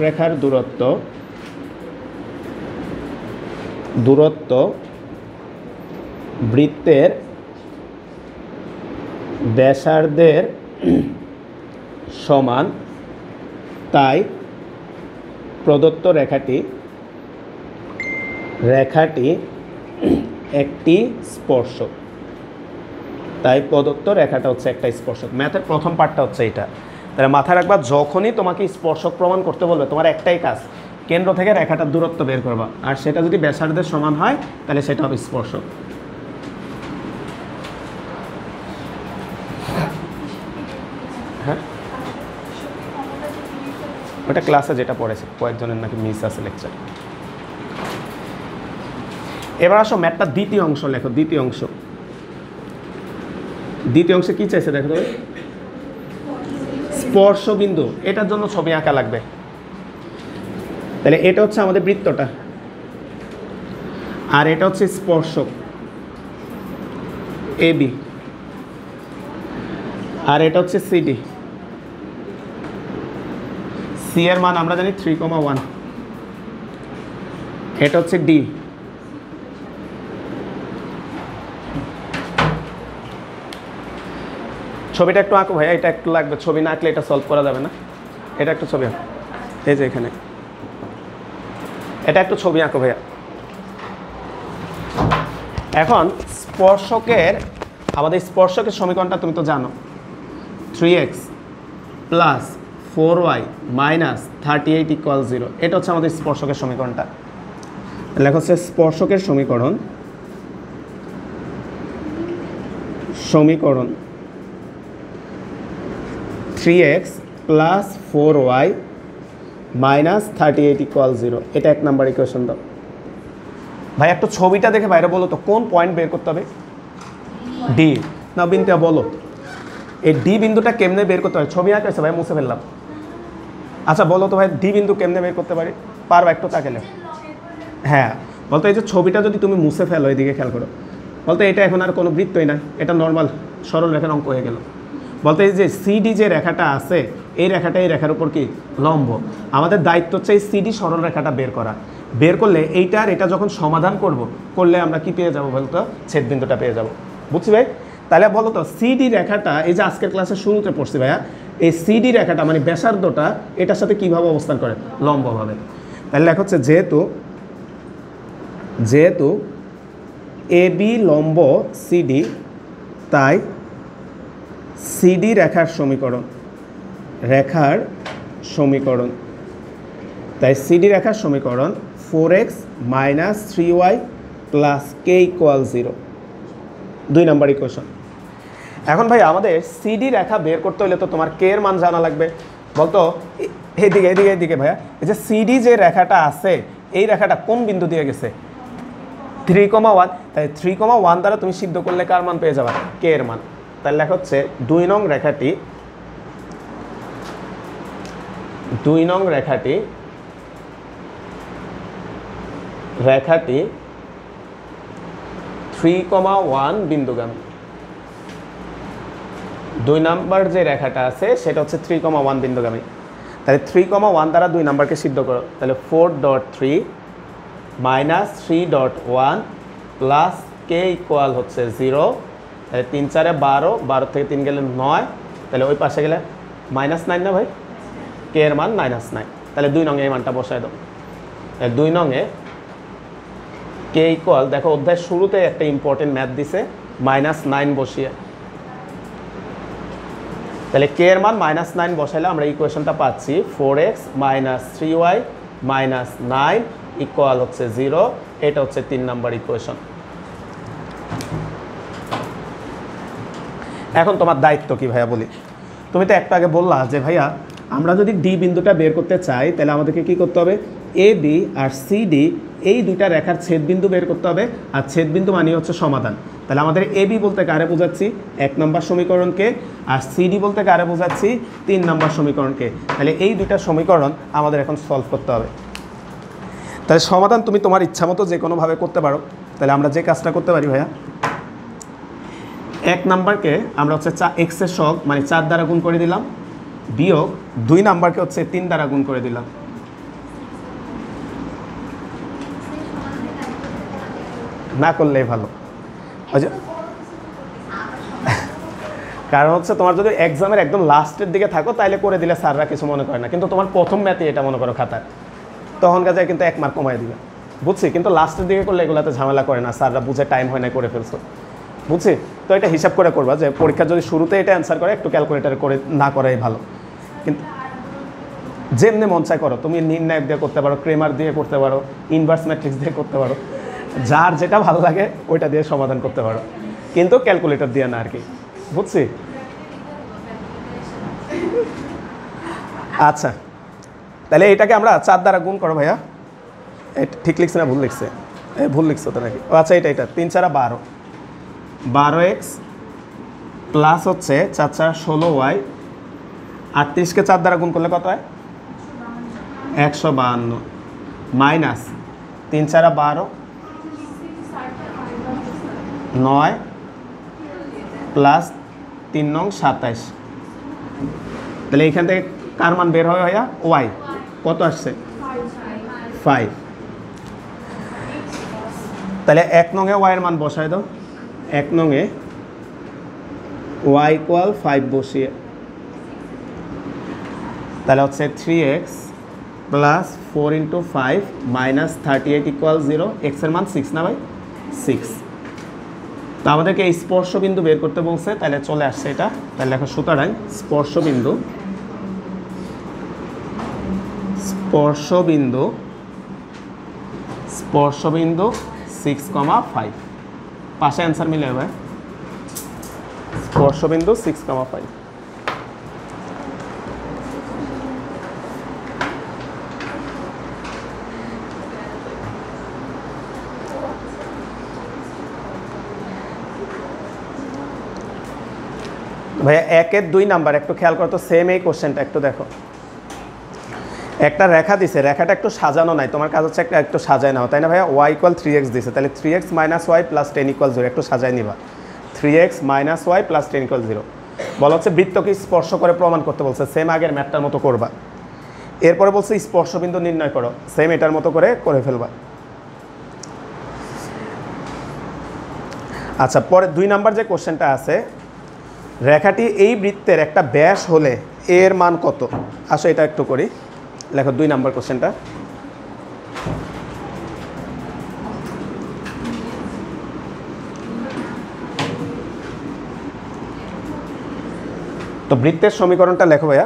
S1: রেখার দূরত্ব বৃত্তের ব্যাসার্ধের সমান, তাই প্রদত্ত রেখাটি একটি স্পর্শক। তাই প্রদত্ত রেখাটা হচ্ছে একটা স্পর্শক। ম্যাথের প্রথম পার্টটা হচ্ছে এটা। তাহলে মাথায় রাখবা, যখনই তোমাকে স্পর্শক প্রমাণ করতে বলবে তোমার একটাই কাজ, কেন্দ্র থেকে রেখাটার দূরত্ব বের করবা, আর সেটা যদি ব্যাসার্ধের সমান হয় তাহলে সেটা হবে স্পর্শক। হ্যাঁ, ওটা ক্লাসে যেটা পড়েছে, কয়েকজনের নাকি মিস আছে লেকচার। এবার আসো ম্যাথটা দ্বিতীয় অংশ লেখো। দ্বিতীয় অংশে কি চাইছে দেখো তো? স্পর্শ বিন্দু। এটার জন্য ছবি আঁকা লাগবে। তাহলে এটা হচ্ছে আমাদের বৃত্তটা, আর এটা হচ্ছে স্পর্শক AB, আর এটা হচ্ছে CD। C এর মান আমরা জানি 3,1। এটা হচ্ছে D। ছবিটা একটু আঁকো ভাইয়া, এটা একটু লাগবে, ছবি না আঁকলে এটা সলভ করা যাবে না। এটা একটু ছবি আঁকো, এই যে এখানে এটা একটু ছবি আঁকো ভাইয়া। এখন স্পর্শকের আমাদের স্পর্শকের সমীকরণটা তুমি তো জানো, 3x plus 4y minus 38 equal 0। এটা হচ্ছে আমাদের স্পর্শকের সমীকরণটা। লেখা হচ্ছে স্পর্শকের সমীকরণ 3x plus 4y minus 38 equal 0। এটা 1 নাম্বার ইকুয়েশন দাও ভাই। একটু ছবিটা দেখে বাইরে বলো তো কোন পয়েন্ট বের করতে হবে? ডি না বিন্দুটা বলো, এই ডি বিন্দুটা কেমনে বের করতে হয়? ছবি আঁকেছে ভাই, মুছে ফেললাম। আচ্ছা বলো তো ভাই, ডি বিন্দু কেমনে বের করতে পারি? পারবা একটু তাকালে? হ্যাঁ বলতো, এই যে ছবিটা যদি তুমি মুছে ফেলো, এদিকে খেয়াল করো, বলতো এটা এখন আর কোনো বৃত্তই না, এটা নর্মাল সরল রেখার অঙ্ক হয়ে গেল। বলতে এই যে সিডি যে রেখাটা আছে, এই রেখাটা এই রেখার উপর কি লম্ব। আমাদের দায়িত্ব হচ্ছে এই সিডি সরল রেখাটা বের করা। বের করলে এইটার এটা যখন সমাধান করলে আমরা কি পেয়ে যাবো বলতো? ছেদবিন্দুটা পেয়ে যাব। বুঝছি ভাই? তাহলে বলো তো সিডি রেখাটা, এই যে আজকের ক্লাসের শুরুতে পড়ছি ভাইয়া, এই সিডি রেখাটা মানে ব্যাসার্ধটা এটার সাথে কিভাবে অবস্থান করে? লম্বভাবে। তাহলে লেখা হচ্ছে যেহেতু এবি লম্ব সিডি, তাই সিডি রেখার সমীকরণ 4x minus 3y plus K equal 0। 2 number equation. এখন ভাই আমাদের সিডি রেখা বের করতে হলে তো তোমার কে এর মান জানা লাগবে। বলতো এইদিকে ভাইয়া, এই যে সিডি যে রেখাটা আছে, এই রেখাটা কোন বিন্দু দিয়ে গেছে? 3,1। তাই 3,1 দ্বারা তুমি সিদ্ধ করলে কার মান পেয়ে যাবে? কে এর মান। তাহলে লেখা হচ্ছে 2 নং রেখাটি 3,1 বিন্দুগামী। 2 নাম্বার যে রেখাটা আছে সেটা হচ্ছে 3,1 বিন্দুগামী। তাহলে 3,1 দ্বারা 2 নাম্বারকে সিদ্ধ করো, তাহলে 4.3 মাইনাস 3.1 প্লাস কে ইকুয়াল হচ্ছে 0। তাহলে 3 4 12, 12 থেকে 3 গেলে 9, তাহলে ওই পাশে গেলে -9 না ভাই? কে এর মান -9। তাহলে 2 নংয়ে এই মানটা বসায় দাও। 2 নংয়ে কে ইকুয়াল, দেখো অধ্যায়ের শুরুতে একটা ইম্পর্টেন্ট ম্যাথ দিছে, -9 বসিয়ে, তাহলে কে এর মান -9 বসাইলে আমরা ইকুয়েশনটা পাচ্ছি 4x minus 3y minus 9 equal হচ্ছে 0। এটা হচ্ছে 3 নাম্বার ইকুয়েশন। এখন তোমার দায়িত্ব কি ভাইয়া বলি? তুমি তো একটু আগে বললা যে ভাইয়া আমরা যদি ডি বিন্দুটা বের করতে চাই তাহলে আমাদেরকে কি করতে হবে? এ বি আর সিডি এই দুইটা রেখার ছেদবিন্দু বের করতে হবে, আর ছেদবিন্দু মানে হচ্ছে সমাধান। তাহলে আমাদের এ বি বলতে কারে বোঝাচ্ছি? 1 নম্বর সমীকরণকে, আর সিডি বলতে কারে বোঝাচ্ছি? 3 নম্বর সমীকরণকে। তাহলে এই দুইটা সমীকরণ আমাদের এখন সলভ করতে হবে। তাহলে সমাধান তুমি তোমার ইচ্ছা মতো যে কোনোভাবে করতে পারো। তাহলে আমরা যে কাজটা করতে পারি ভাইয়া, 1 নাম্বারকে আমরা হচ্ছে এক্স এর সহগ মানে 4 দ্বারা গুণ করে দিলাম, বিয়োগ 2 নাম্বারকে হচ্ছে 3 দ্বারা গুণ করে দিলাম। না করলেই ভালো, কারণ হচ্ছে তোমার যদি এক্সামের একদম লাস্টের দিকে থাকো তাহলে করে দিলে স্যাররা কিছু মনে করে না, কিন্তু তোমার প্রথম ম্যাথে এটা মনে করো খাতায়, তখন কাজে কিন্তু 1 মার্ক কমাই দিবে। বুঝছি, কিন্তু লাস্টের দিকে করলে এগুলোতে ঝামেলা করে না, স্যাররা বুঝে টাইম হয় না করে ফেলছো। বুঝছি, তো এটা হিসাব করে করবা যে পরীক্ষা যদি শুরুতে এটা অ্যান্সার করে একটু ক্যালকুলেটারে করে না করাই ভালো। কিন্তু যেমনি মন চাই করো, তুমি নির্ণায়ক দিয়ে করতে পারো, ক্রেমার দিয়ে করতে পারো, ইনভার্স ম্যাট্রিক্স দিয়ে করতে পারো, যার যেটা ভালো লাগে ওইটা দিয়ে সমাধান করতে পারো, কিন্তু ক্যালকুলেটর দিয়ে না আর কি। বুঝছি? আচ্ছা, তাহলে এটাকে আমরা 4 দ্বারা গুণ করো ভাইয়া। ঠিক লিখছে না ভুল লিখছে? ভুল লিখছো তো নাকি? আচ্ছা, এটা 3 4 12, 12x প্লাস হচ্ছে 4 4 16y, 38কে 4 দ্বারা গুণ করলে কত হয়? 152 মাইনাস 3 4 12, 9 প্লাস 3 9 27। তাহলে এইখান থেকে কার মান বের হয় ভাইয়া? ওয়াই কত আসছে? 5। তাহলে 1 নংয়ে ওয়াইয়ের মান বসায় দাও। 1 নংয়ে ওয়াই ইকুয়াল 5 বসিয়ে, তাহলে হচ্ছে 3x প্লাস 4 × 5 মাইনাস 38 ইকুয়াল 0। এক্সের মান 6 না ভাই, 6। তো আমাদেরকে এই স্পর্শবিন্দু বের করতে বলছে, তাহলে চলে আসছে এটা। তাহলে দেখো, সুতরাং স্পর্শবিন্দু 6,5 পাশে অ্যান্সার মিলে ভাই, স্পর্শবিন্দু 6,5। ভাইয়া 1-এর 2 নাম্বার একটু খেয়াল করো তো, সেম এই কোশ্চেনটা একটু দেখো। একটা রেখা দিছে, রেখাটা একটু সাজানো নাই, তোমার কাজ হচ্ছে একটু সাজায় নাও, তাই না ভাইয়া? y = 3x দিছে, তাহলে 3x - y + 10 = 0 একটু সাজায় নিবা। 3x - y + 10 = 0। বলা হচ্ছে বৃত্তকে স্পর্শ করে প্রমাণ করতে বলছে, সেম আগের ম্যাথটার মতো করবা। এরপরে বলছে স্পর্শবিন্দু নির্ণয় করো, সেম এটার মতো করে ফেলবা। আচ্ছা, পরে 2 নাম্বার যে কোশ্চেনটা আছে, রেখাটি এই বৃত্তের একটা ব্যাস হলে এর মান কত? আসো এটা একটু করি। লেখো 2 নাম্বার কোশ্চেনটা। তো বৃত্তের সমীকরণটা লেখো ভাইয়া।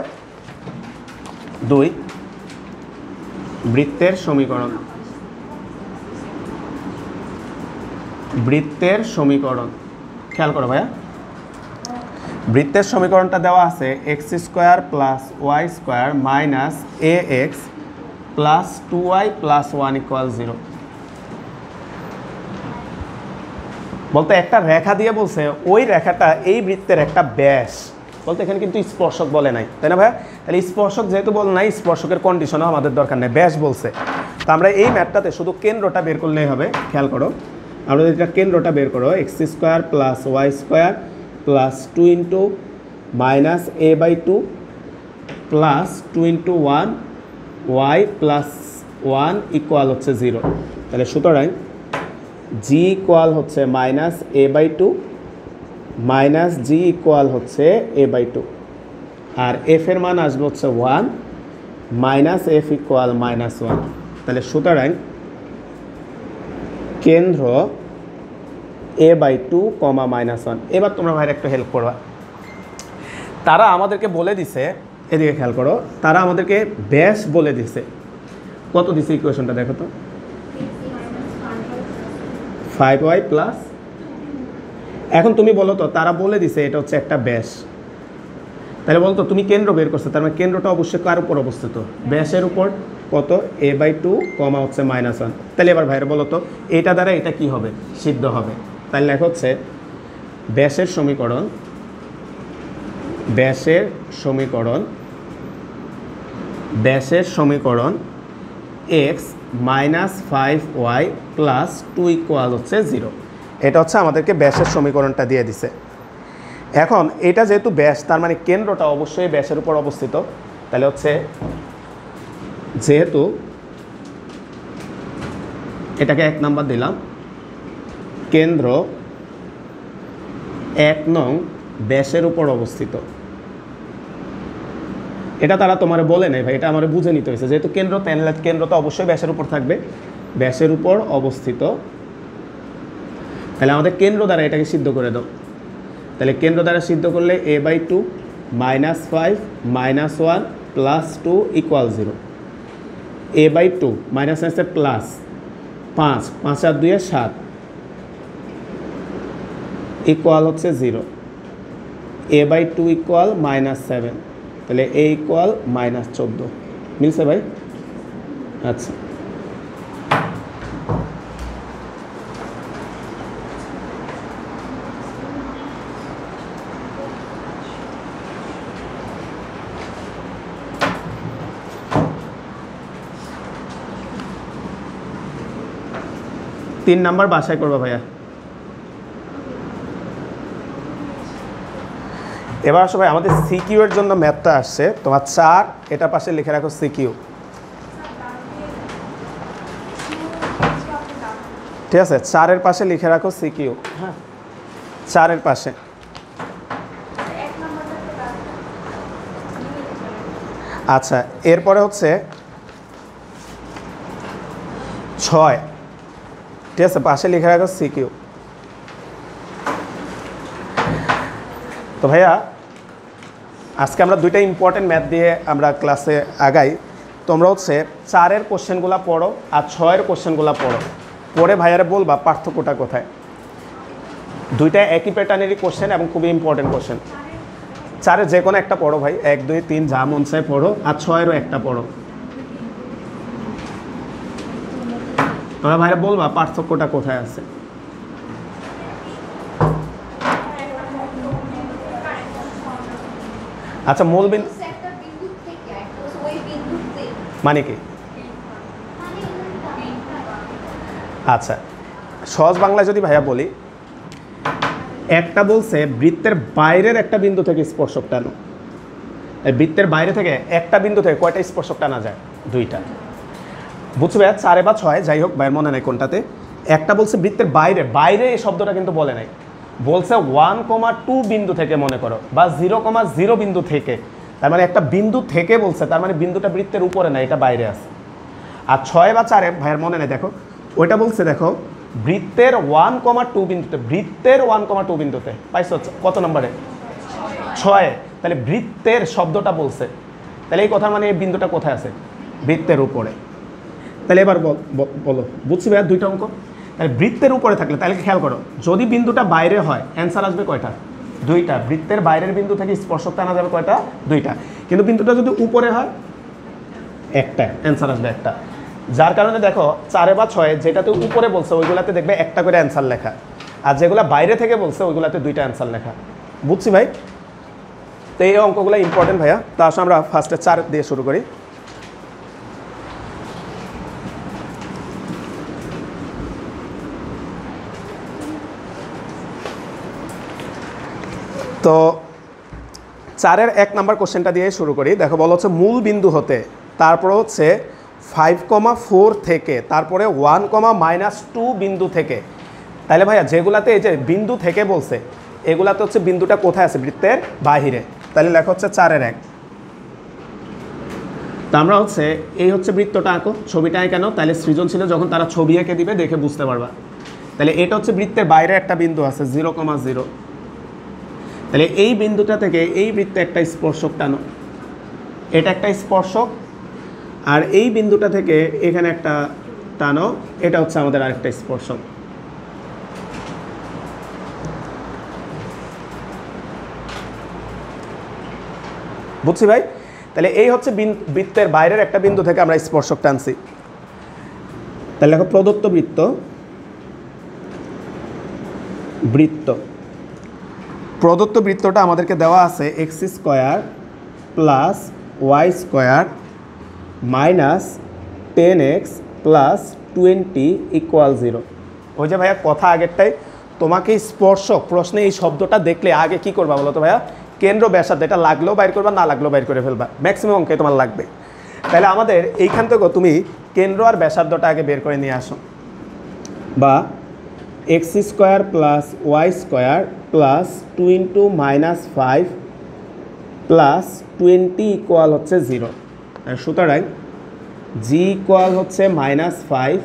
S1: 2 বৃত্তের সমীকরণ, খেয়াল করো ভাইয়া। বৃত্তের সমীকরণটা দেওয়া আছে x² + y² - ax + 2y + 1 = 0। বলতে একটা রেখা দিয়ে বলছে ওই রেখাটা এই বৃত্তের একটা ব্যাস, বলতে এখানে কিন্তু স্পর্শক বলে নাই, তাই না ভাইয়া? তাহলে স্পর্শক যেহেতু বলে নাই, স্পর্শকের কন্ডিশনও আমাদের দরকার নেই, ব্যাস বলছে। তো আমরা এই ম্যাথটাতে শুধু কেন্দ্রটা বের করলেই হবে। খেয়াল করো, আমরা যদি কেন্দ্রটা বের করো, x² + y² + 2 × -a/2 + 2 × 1 y + 1 = হচ্ছে 0। তাহলে সুতরাং g = হচ্ছে -a/2 - g = হচ্ছে a/2, আর f এর মান আসবে হচ্ছে 1 - f = -1। তাহলে সুতরাং কেন্দ্র a/2, -1। এবার তোমরা ভাইয়ের একটু হেল্প করবা। তারা আমাদেরকে বলে দিছে, এদিকে খেয়াল করো, তারা আমাদেরকে ব্যাস বলে দিছে। কত দিছে ইকুয়েশনটা দেখো তো, 5y প্লাস। এখন তুমি বলো তো, তারা বলে দিছে এটা হচ্ছে একটা ব্যাস, তাহলে বলো তো তুমি কেন্দ্র বের করছো, তার মানে কেন্দ্রটা অবশ্যই কার উপর অবস্থিত? ব্যাসের উপর। কত? a/2, হচ্ছে -1। তাহলে এবার ভাইয়ের বলো তো, এটা দ্বারা এটা কি হবে? সিদ্ধ হবে। তাহলে লেখা হচ্ছে ব্যাসের সমীকরণ x - 5y + 2 = হচ্ছে 0। এটা হচ্ছে আমাদেরকে ব্যাসের সমীকরণটা দিয়ে দিছে। এখন এটা যেহেতু ব্যাস, তার মানে কেন্দ্রটা অবশ্যই ব্যাসের উপর অবস্থিত। তাহলে হচ্ছে যেহেতু এটাকে 1 নাম্বার দিলাম, কেন্দ্র 1 নং ব্যাসের উপর অবস্থিত। এটা তারা তোমার বলে নাই ভাই, এটা আমার বুঝে নিতে হয়েছে। যেহেতু কেন্দ্র, কেন্দ্র তো অবশ্যই ব্যাসের উপর থাকবে, ব্যাসের উপর অবস্থিত। তাহলে আমাদের কেন্দ্র দ্বারা এটাকে সিদ্ধ করে দাও। তাহলে কেন্দ্র দ্বারা সিদ্ধ করলে a/2 -5 -1 + 2 = 0। a/2 মাইনাস আছে প্লাস 5, 5 আর 2 7 ইকুয়াল হচ্ছে 0। a/2 = -7, তাহলে a = -14। মিলছে ভাই? আচ্ছা, তিন নাম্বার বাসায় করবা ভাইয়া। এবার আসো ভাই, আমাদের সিকিউ এর জন্য ম্যাথটা আসছে তোমার 4, এটা পাশে লিখে রাখো সিকিউ। ঠিক আছে, 4-এর পাশে লিখে রাখো সিকিউ। হ্যাঁ, 4-এর পাশে। আচ্ছা, এরপরে হচ্ছে 6, ঠিক আছে, পাশে লিখে রাখো সিকিউ। তো ভাইয়া আজকে আমরা দুইটা ইম্পর্টেন্ট ম্যাথ দিয়ে আমরা ক্লাসে আগাই। তোমরা হচ্ছে 4-এর কোশ্চেনগুলো পড়ো আর 6-এর কোশ্চেনগুলো পড়ো, পড়ে ভাইয়ারে বলবা পার্থক্যটা কোথায়। দুইটা একই প্যাটার্নেরই কোশ্চেন এবং খুবই ইম্পর্টেন্ট কোশ্চেন। 4-এর যে কোনো একটা পড়ো ভাই, 1, 2, 3 যা মন চায় পড়ো, আর 6-এরও একটা পড়ো। তোমরা ভাইরা বলবা পার্থক্যটা কোথায় আছে। আচ্ছা, মূল বিন্দু মানে কি? আচ্ছা, সহজ বাংলায় যদি ভাইয়া বলি, একটা বলছে বৃত্তের বাইরের একটা বিন্দু থেকে স্পর্শক টানো। বৃত্তের বাইরে থেকে একটা বিন্দু থেকে কয়টা স্পর্শক টানা যায়? 2টা। বুঝবে 4 বা 6 যাই হোক, ভাইয়ের মনে নেই কোনটাতে। একটা বলছে বৃত্তের বাইরে, বাইরে এই শব্দটা কিন্তু বলে নাই, বলছে 1,2 বিন্দু থেকে মনে করো, বা 0,0 বিন্দু থেকে। তার মানে একটা বিন্দু থেকে বলছে, তার মানে বিন্দুটা বৃত্তের উপরে না, এটা বাইরে আছে। আর 6 বা 4 ভাইয়ের মনে নেই, দেখো ওইটা বলছে, দেখো বৃত্তের 1,2 বিন্দুতে, বৃত্তের 1,2 বিন্দুতে পাইছো কত নম্বরে? 6। তাহলে বৃত্তের শব্দটা বলছে, তাহলে এই কথা মানে এই বিন্দুটা কোথায় আছে? বৃত্তের উপরে। তাহলে এবার বলো, বুঝছি ভাইয়া 2টা অঙ্ক। তাহলে বৃত্তের উপরে থাকলে, তাহলে খেয়াল করো, যদি বিন্দুটা বাইরে হয় অ্যান্সার আসবে কয়টা? 2টা। বৃত্তের বাইরের বিন্দু থেকে স্পর্শক টানা যাবে কয়টা? 2টা। কিন্তু বিন্দুটা যদি উপরে হয় একটা, অ্যান্সার আসবে একটা। যার কারণে দেখো 4 বা 6 যেটাতে উপরে বলছে ওইগুলাতে দেখবে একটা করে অ্যান্সার লেখা, আর যেগুলো বাইরে থেকে বলছে ওইগুলাতে 2টা অ্যান্সার লেখা। বুঝছি ভাই? তো এই অঙ্কগুলো ইম্পর্টেন্ট ভাইয়া। তা আসলে আমরা ফার্স্টে 4 দিয়ে শুরু করি। তো 4-এর 1 নম্বর কোশ্চেনটা দিয়ে শুরু করি। দেখো বলা হচ্ছে মূল বিন্দু হতে, তারপর হচ্ছে 5,4 থেকে, তারপরে 1,-2 বিন্দু থেকে। তাহলে ভাইয়া যেগুলাতে এই যে বিন্দু থেকে বলছে এগুলাতে হচ্ছে বিন্দুটা কোথায় আছে? বৃত্তের বাহিরে। তাহলে লেখা হচ্ছে 4-এর 1। তা আমরা হচ্ছে এই হচ্ছে বৃত্তটা আঁকো, ছবিটা কেন? তাহলে সৃজনশীল যখন তারা ছবি এঁকে দিবে দেখে বুঝতে পারবা। তাহলে এটা হচ্ছে বৃত্তের বাইরে একটা বিন্দু আছে 0,0। তাহলে এই বিন্দুটা থেকে এই বৃত্তে একটা স্পর্শক টানো, এটা একটা স্পর্শক, আর এই বিন্দুটা থেকে এখানে একটা টানো, এটা হচ্ছে আমাদের আরেকটা স্পর্শক। বুঝছি ভাই? তাহলে এই হচ্ছে বৃত্তের বাইরের একটা বিন্দু থেকে আমরা স্পর্শক টানছি। তাহলে দেখো প্রদত্ত প্রদত্ত বৃত্তটা আমাদেরকে দেওয়া আছে x² + y² - 10x + 20 = 0। ওই যে ভাইয়া কথা আগেরটাই, তোমাকে স্পর্শক প্রশ্নে এই শব্দটা দেখলে আগে কি করবা বলো তো ভাইয়া? কেন্দ্র ব্যাসার্ধ, এটা লাগলেও বাইর করবা, না লাগলেও বাইর করে ফেলবা, ম্যাক্সিমাম অঙ্কে তোমার লাগবে। তাহলে আমাদের এইখান থেকে তুমি কেন্দ্র আর ব্যাসার্ধটা আগে বের করে নিয়ে আসো, বা x² + y² + 2 × -5 + 20 = হচ্ছে 0। সুতরাং g = হচ্ছে -5,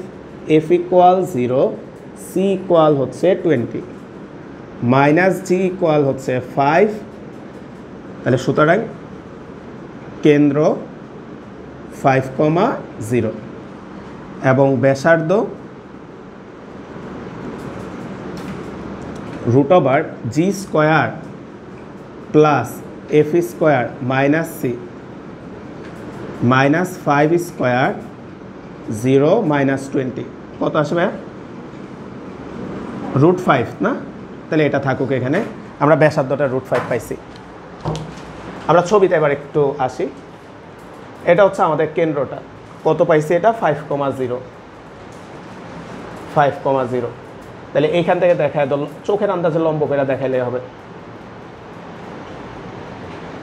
S1: f = 0, c = হচ্ছে 20, -g = হচ্ছে 5। তাহলে সুতরাং কেন্দ্র 5,0 এবং ব্যাসার্ধ √g² + f² - c -5² 0 - 20 কত আসবে? √5 না? তাহলে এটা থাকুক এখানে, আমরা ব্যাসার্ধটা √5 পাইছি। আমরা ছবিতে এবার একটু আসি। এটা হচ্ছে আমাদের কেন্দ্রটা, কত পাইছি? এটা 5,0। তাহলে এইখান থেকে দেখায় চোখের আন্দাজে লম্ব করে দেখাইলে হবে।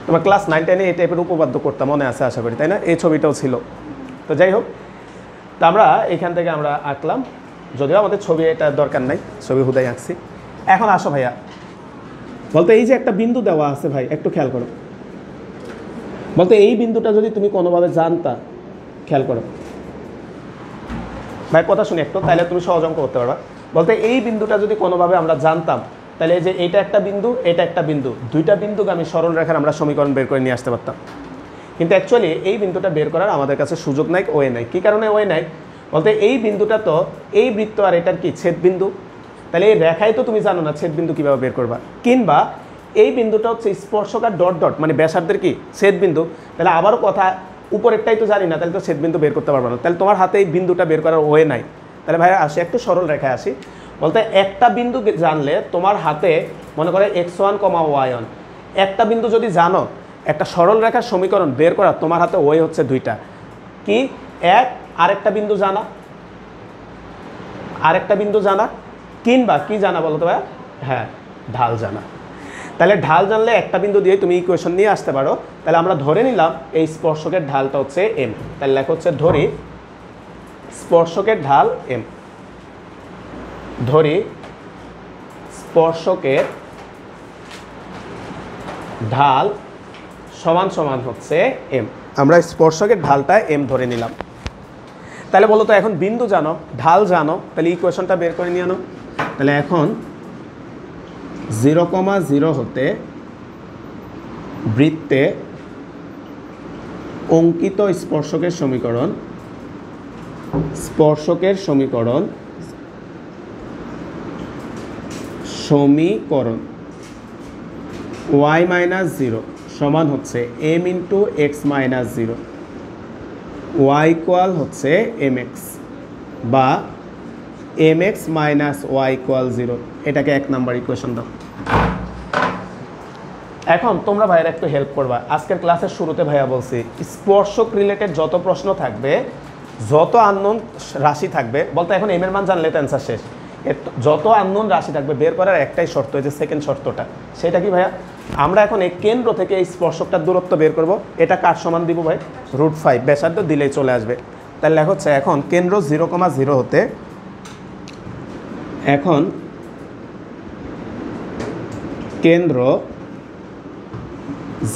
S1: তোমার ক্লাস 9-10 এই টাইপের উপপাদ্য করতাম, মনে আছে আশা করি, তাই না? এই ছবিটাও ছিল। তো যাই হোক, তা আমরা এইখান থেকে আমরা আঁকলাম, যদিও আমাদের ছবি এটা দরকার নাই, ছবি হুদাই আঁকছি। এখন আসো ভাইয়া, বলতে এই যে একটা বিন্দু দেওয়া আছে ভাই, একটু খেয়াল করো, বলতে এই বিন্দুটা যদি তুমি কোনোভাবে জানতা, খেয়াল করো, ভাই কথা শুনি একটু, তাহলে তুমি সহজ অঙ্ক করতে পারবা। বলতে এই বিন্দুটা যদি কোনোভাবে আমরা জানতাম, তাহলে এই যে এটা একটা বিন্দু, এটা একটা বিন্দু, দুইটা বিন্দুগামী সরল রেখার আমরা সমীকরণ বের করে নিয়ে আসতে পারতাম। কিন্তু অ্যাকচুয়ালি এই বিন্দুটা বের করার আমাদের কাছে সুযোগ নাই, ওয়ে নাই। কী কারণে ওয়ে নাই? বলতে এই বিন্দুটা তো এই বৃত্ত আর এটার কি ছেদ বিন্দু, তাহলে এই রেখায় তো তুমি জানো না ছেদ বিন্দু কীভাবে বের করবা। কিংবা এই বিন্দুটা হচ্ছে স্পর্শক আর ডট ডট মানে ব্যাসার্ধের কি ছেদ বিন্দু, তাহলে আবারও কথা উপরেরটাই তো জানি না, তাহলে তো ছেদ বিন্দু বের করতে পারবো না। তাহলে তোমার হাতে এই বিন্দুটা বের করার ওয়ে নাই। তাহলে ভাই আসি একটু সরল রেখায় আসি। বলতে একটা বিন্দু জানলে তোমার হাতে মনে করে x1, y1, একটা বিন্দু যদি জানো, একটা সরল রেখার সমীকরণ বের করা তোমার হাতে ওয়ে হচ্ছে দুইটা, কি এক আরেকটা বিন্দু জানা, আরেকটা বিন্দু জানা, কিংবা কি জানা বলো তো ভাই? হ্যাঁ, ঢাল জানা। তাহলে ঢাল জানলে একটা বিন্দু দিয়ে তুমি ইকুয়েশন নিয়ে আসতে পারো। তাহলে আমরা ধরে নিলাম এই স্পর্শকের ঢালটা হচ্ছে এম। তাহলে লেখা হচ্ছে ধরি স্পর্শকের ঢাল এম, ধরি স্পর্শকের ঢাল সমান সমান হচ্ছে এম। আমরা স্পর্শকের ঢালটা এম ধরে নিলাম। তাহলে বলো তো এখন বিন্দু জানো, ঢাল জানো, তাহলে ইকুয়েশনটা বের করে নিয়ে আনো। তাহলে এখন 0,0 হতে বৃত্তে অঙ্কিত স্পর্শকের সমীকরণ, স্পর্শকের সমীকরণ সমীকরণ y - 0 সমান হচ্ছে m × x - 0, y ইকুয়াল হচ্ছে mx বা mx - y ইকুয়াল 0। এটাকে 1 নাম্বার ইকুয়েশন দাও। এখন তোমরা ভাইয়ের একটু হেল্প করবা। আজকের ক্লাসের শুরুতে ভাইয়া বলছি স্পর্শক রিলেটেড যত প্রশ্ন থাকবে, যত আননোন রাশি থাকবে, বলতে এখন এম এর মান জানলে তো অ্যান্সার শেষ। যত আননোন রাশি থাকবে বের করার একটাই শর্ত, এই যে সেকেন্ড শর্তটা, সেটা কি ভাইয়া? আমরা এখন এই কেন্দ্র থেকে এই স্পর্শকটার দূরত্ব বের করব। এটা কার সমান দিব ভাই? √5 ব্যাসার্ধ দিলেই চলে আসবে। তাহলে লেখা হচ্ছে এখন কেন্দ্র 0,0 হতে, এখন কেন্দ্র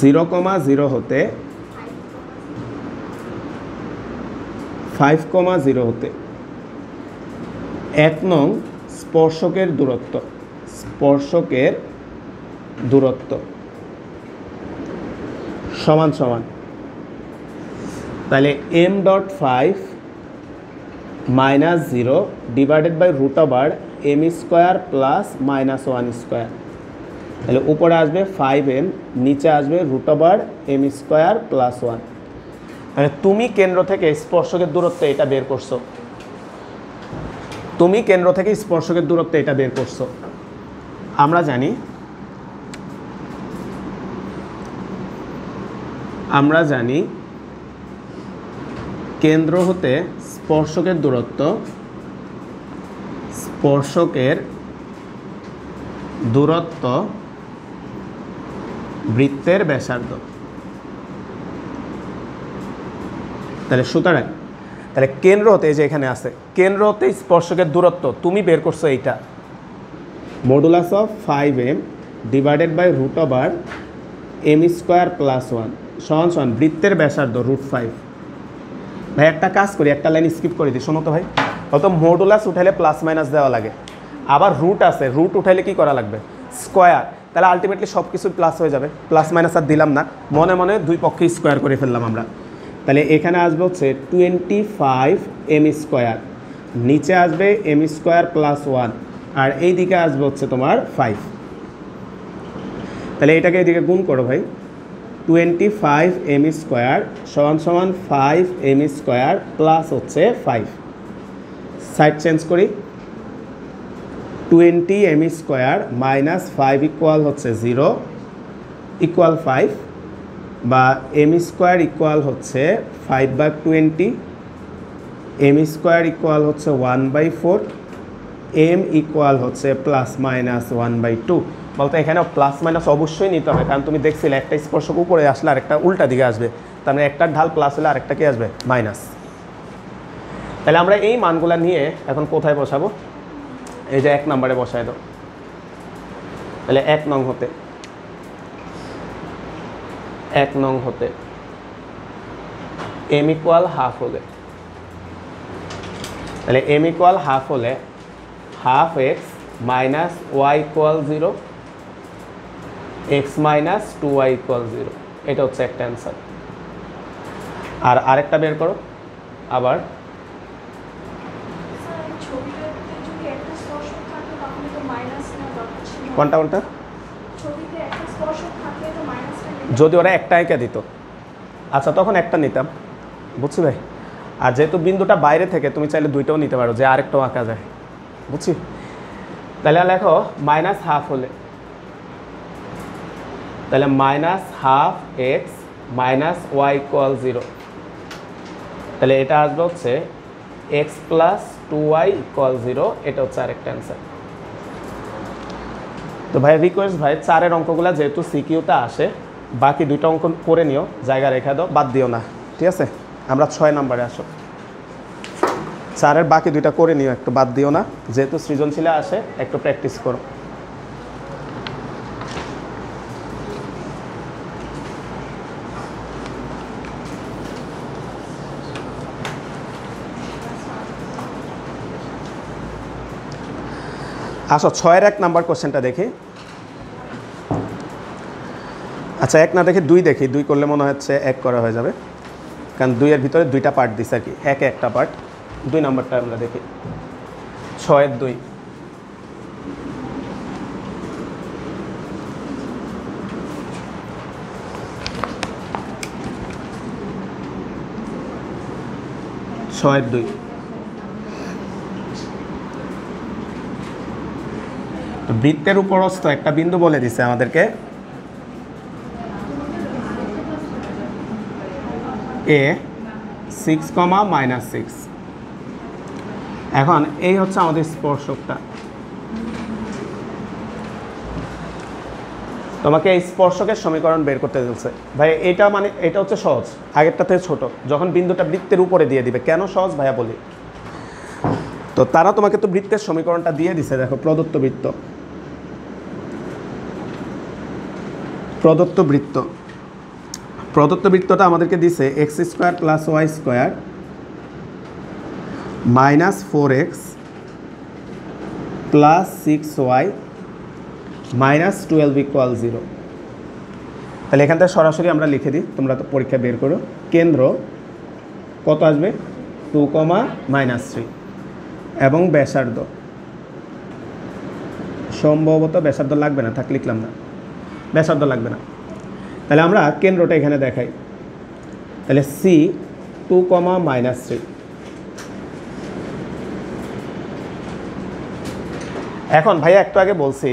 S1: 0,0 হতে 5,0 হতে 1 নং স্পর্শকের দূরত্ব, স্পর্শকের দূরত্ব সমান সমান, তাহলে m.5 - 0 divided by √m² plus -1²। তাহলে উপরে আসবে 5m, নিচে আসবে √m² প্লাস 1। তাহলে তুমি কেন্দ্র থেকে স্পর্শকের দূরত্ব এটা বের করছো, তুমি কেন্দ্র থেকে স্পর্শকের দূরত্ব এটা বের করছো। আমরা জানি কেন্দ্র হতে স্পর্শকের দূরত্ব, স্পর্শকের দূরত্ব বৃত্তের ব্যাসার্ধ। তাহলে সুতরাং তাহলে কেন্দ্র হতে, এই যে এখানে আছে, কেন্দ্র হতে স্পর্শকের দূরত্ব তুমি বের করছো এইটা, modulus of 5m divided by √m² plus 1 সমান সমান বৃত্তের ব্যাসার্ধ √5। ভাই একটা কাজ করি, একটা লাইন স্কিপ করে দিই, শোনো তো ভাই। অত মডুলাস উঠাইলে প্লাস মাইনাস দেওয়া লাগে, আবার রুট আছে, রুট উঠাইলে কি করা লাগবে? স্কোয়ার। তাহলে আলটিমেটলি সব কিছু প্লাস হয়ে যাবে, প্লাস মাইনাস আর দিলাম না, মনে মনে দুই পক্ষে স্কোয়ার করে ফেললাম আমরা। তাহলে এখানে আসবে হচ্ছে 25m², নিচে আসবে m² প্লাস 1, আর এই দিকে আসবে হচ্ছে তোমার 5। তাহলে এটাকে এদিকে গুণ করো ভাই, 25m² সমান সমান 5m² প্লাস হচ্ছে 5, সাইড চেঞ্জ করি, 20m² মাইনাস 5 ইকুয়াল হচ্ছে 0 ইকুয়াল 5, বা m² ইকুয়াল হচ্ছে 5/20, m² ইকুয়াল হচ্ছে 1/4, m ইকুয়াল হচ্ছে প্লাস মাইনাস 1/2। বলতে এখানে প্লাস মাইনাস অবশ্যই নিতে হবে, কারণ তুমি দেখছিলে একটা স্পর্শক উপরে আসলে আরেকটা উল্টা দিকে আসবে, তার মানে একটার ঢাল প্লাস হলে আরেকটা কি আসবে? মাইনাস। তাহলে আমরা এই মানগুলো নিয়ে এখন কোথায় বসাবো? এই যে 1 নম্বরে বসায় দাও। তাহলে 1 নং হতে, 1 নং হতে m = ½ হলে তাহলে m ইকুয়াল হাফ হলে half x minus y equal 0, x minus 2y equal 0। এটা হচ্ছে একটা অ্যান্সার। আর আরেকটা বের করো আবার। কোনটা কোনটা? যদি ওরা একটা এঁকে দিত, আচ্ছা তখন একটা নিতাম, বুঝছি ভাই। আর যেহেতু বিন্দুটা বাইরে থেকে তুমি চাইলে দুইটাও নিতে পারো, যে আরেকটাও আঁকা যায়, বুঝছি। তাহলে লেখো মাইনাস হাফ হলে, তাহলে minus half x minus y equal 0। তাহলে এটা আসবে হচ্ছে এক্স প্লাস 2y ইকুয়াল 0। এটা হচ্ছে আরেকটা অ্যান্সার। তো ভাই রিকোয়েস্ট ভাই, 4-এর অঙ্কগুলো যেহেতু সিকিউতে আসে, বাকি দুইটা অঙ্ক করে নিও, জায়গা রেখে দাও, বাদ দিও না, ঠিক আছে। আমরা 6 নম্বরে আসো, 4-এর বাকি দুইটা করে নিও, একটু বাদ দিও না, যেহেতু সৃজনশীলে আসে একটু প্র্যাকটিস করো। আসো 6-এর 1 নাম্বার কোশ্চেনটা দেখি। আচ্ছা 1 না দেখি 2 দেখি, 2 করলে মনে হচ্ছে 1 করা হয়ে যাবে, কারণ 2-এর ভিতরে 2টা পার্ট দিছে আর কি, 1 একটা পার্ট। 2 নাম্বারটা আমরা দেখি, 6-এর 2। বৃত্তের উপরস্থ একটা বিন্দু বলে দিছে আমাদেরকে a 6, -6। এখন এই হচ্ছে আমাদের স্পর্শকটা। তোমাকে এই স্পর্শকের সমীকরণ বের করতে দিচ্ছে ভাই। এটা মানে এটা হচ্ছে সহজ, আগেরটা থেকে ছোট। যখন বিন্দুটা বৃত্তের উপরে দিয়ে দিবে, কেন সহজ ভাইয়া বলি। তো তারা তোমাকে তো বৃত্তের সমীকরণটা দিয়ে দিছে, দেখো প্রদত্ত বৃত্ত, প্রদত্ত বৃত্তটা আমাদেরকে দিছে x² + y² -4x + 6y -12 = 0। তাহলে এখান থেকে সরাসরি আমরা লিখে দিই, তোমরা তো পরীক্ষা বের করো। কেন্দ্র কত আসবে 2, -3 এবং ব্যাসার্ধ সম্ভবত ব্যাসার্ধ লাগবে না, থাক লিখলাম না, ব্যাসার্ধ লাগবে না। তাহলে আমরা কেন্দ্রটা এখানে দেখাই, তাহলে C 2, -3। এখন ভাইয়া একটু আগে বলছি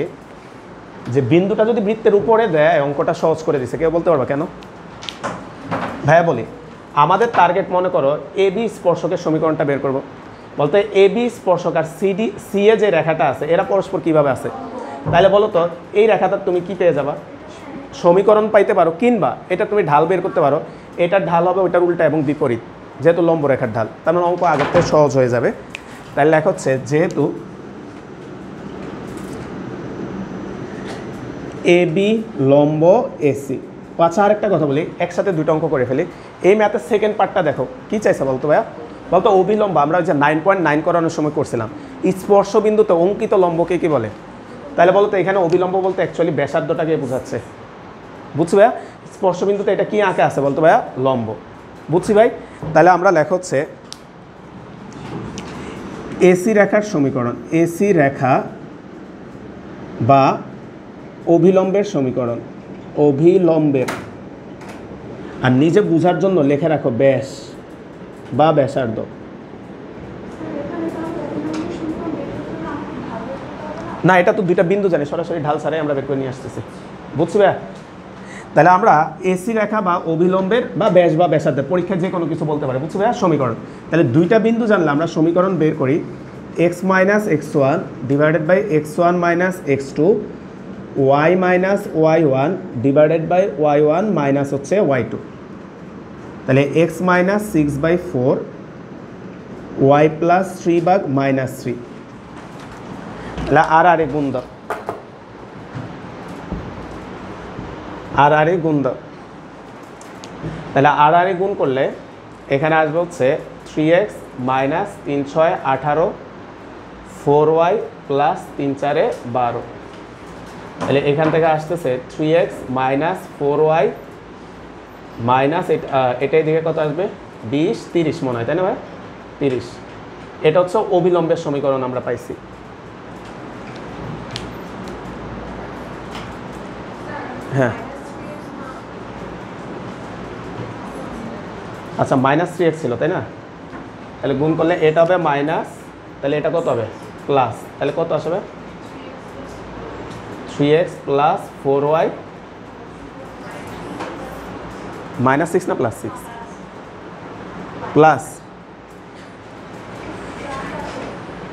S1: যে বিন্দুটা যদি বৃত্তের উপরে দেয় অঙ্কটা সহজ করে দিছে, কেউ বলতে পারবা কেন ভাইয়া? বলি, আমাদের টার্গেট মনে করো AB স্পর্শকের সমীকরণটা বের করব। বলতে AB স্পর্শক আর সি এ যে রেখাটা আছে এরা পরস্পর কিভাবে আছে, তাহলে বলো তো এই রেখাটা তুমি কি পেয়ে যাবা, সমীকরণ পাইতে পারো, কিংবা এটা তুমি ঢাল বের করতে পারো। এটার ঢাল হবে ওইটার উল্টা এবং বিপরীত, যেহেতু লম্ব রেখার ঢাল, তার মানে অঙ্ক আগের থেকে সহজ হয়ে যাবে। তাহলে লেখা হচ্ছে যেহেতু AB লম্ব AC। আচ্ছা আরেকটা কথা বলি, একসাথে দুটো অঙ্ক করে ফেলি। এই ম্যাথের সেকেন্ড পার্টটা দেখো, কি চাইছে বলতো ভাইয়া? বলতো অভিলম্ব আমরা ওই যে 9.9 করানোর সময় করছিলাম, স্পর্শ বিন্দুতে অঙ্কিত লম্বকে কি বলে? তাহলে বলতো এখানে অভিলম্ব বলতে অ্যাকচুয়ালি ব্যাসার্ধটাকে বোঝাচ্ছে, বুঝছি ভাইয়া? স্পর্শ বিন্দুতে এটা কি আঁকে আছে বলতো ভাইয়া? লম্ব, বুঝছি ভাই? তাহলে আমরা লেখা হচ্ছে এসি রেখার সমীকরণ, এসি রেখা বা অভিলম্বের সমীকরণ, অভিলম্বের। আর নিজে বোঝার জন্য লেখে রাখো ব্যাস বা ব্যাসার্ধ। না, এটা তো দুইটা বিন্দু জানি, সরাসরি ঢাল ছাড়াই আমরা বের করে নিয়ে আসতেছি, বুঝছি ভাইয়া? তাহলে আমরা এসি রেখা বা অভিলম্বের বা ব্যাস বা ব্যাসার্ধের, পরীক্ষায় যে কোনো কিছু বলতে পারে, বুঝছি ভাইয়া? সমীকরণ। তাহলে দুইটা বিন্দু জানলে আমরা সমীকরণ বের করি x - x1 / x1 - x2 y - y1 / y1 minus হচ্ছে y2। তাহলে x - 6/4 y + 3 - 3। তাহলে আর এ গুণ দাও, আর এ গুণ দাও। তাহলে আর এ গুণ করলে এখানে আসবে হচ্ছে 3x মাইনাস 3 6 18, 4y প্লাস 3 4 12। তাহলে এখান থেকে আসতেছে 3x মাইনাস 4y মাইনাস এটাই দিকে কত আসবে 20 30 মনে হয়, তাই না ভাই? 30। এটা হচ্ছে অবিলম্বের সমীকরণ আমরা পাইছি। হ্যাঁ আচ্ছা, মাইনাস 3x ছিল তাই না? তাহলে গুণ করলে এটা হবে মাইনাস, তাহলে এটা কত হবে প্লাস, তাহলে কত আসবে 3x প্লাস 4y মাইনাস 6 না প্লাস 6 প্লাস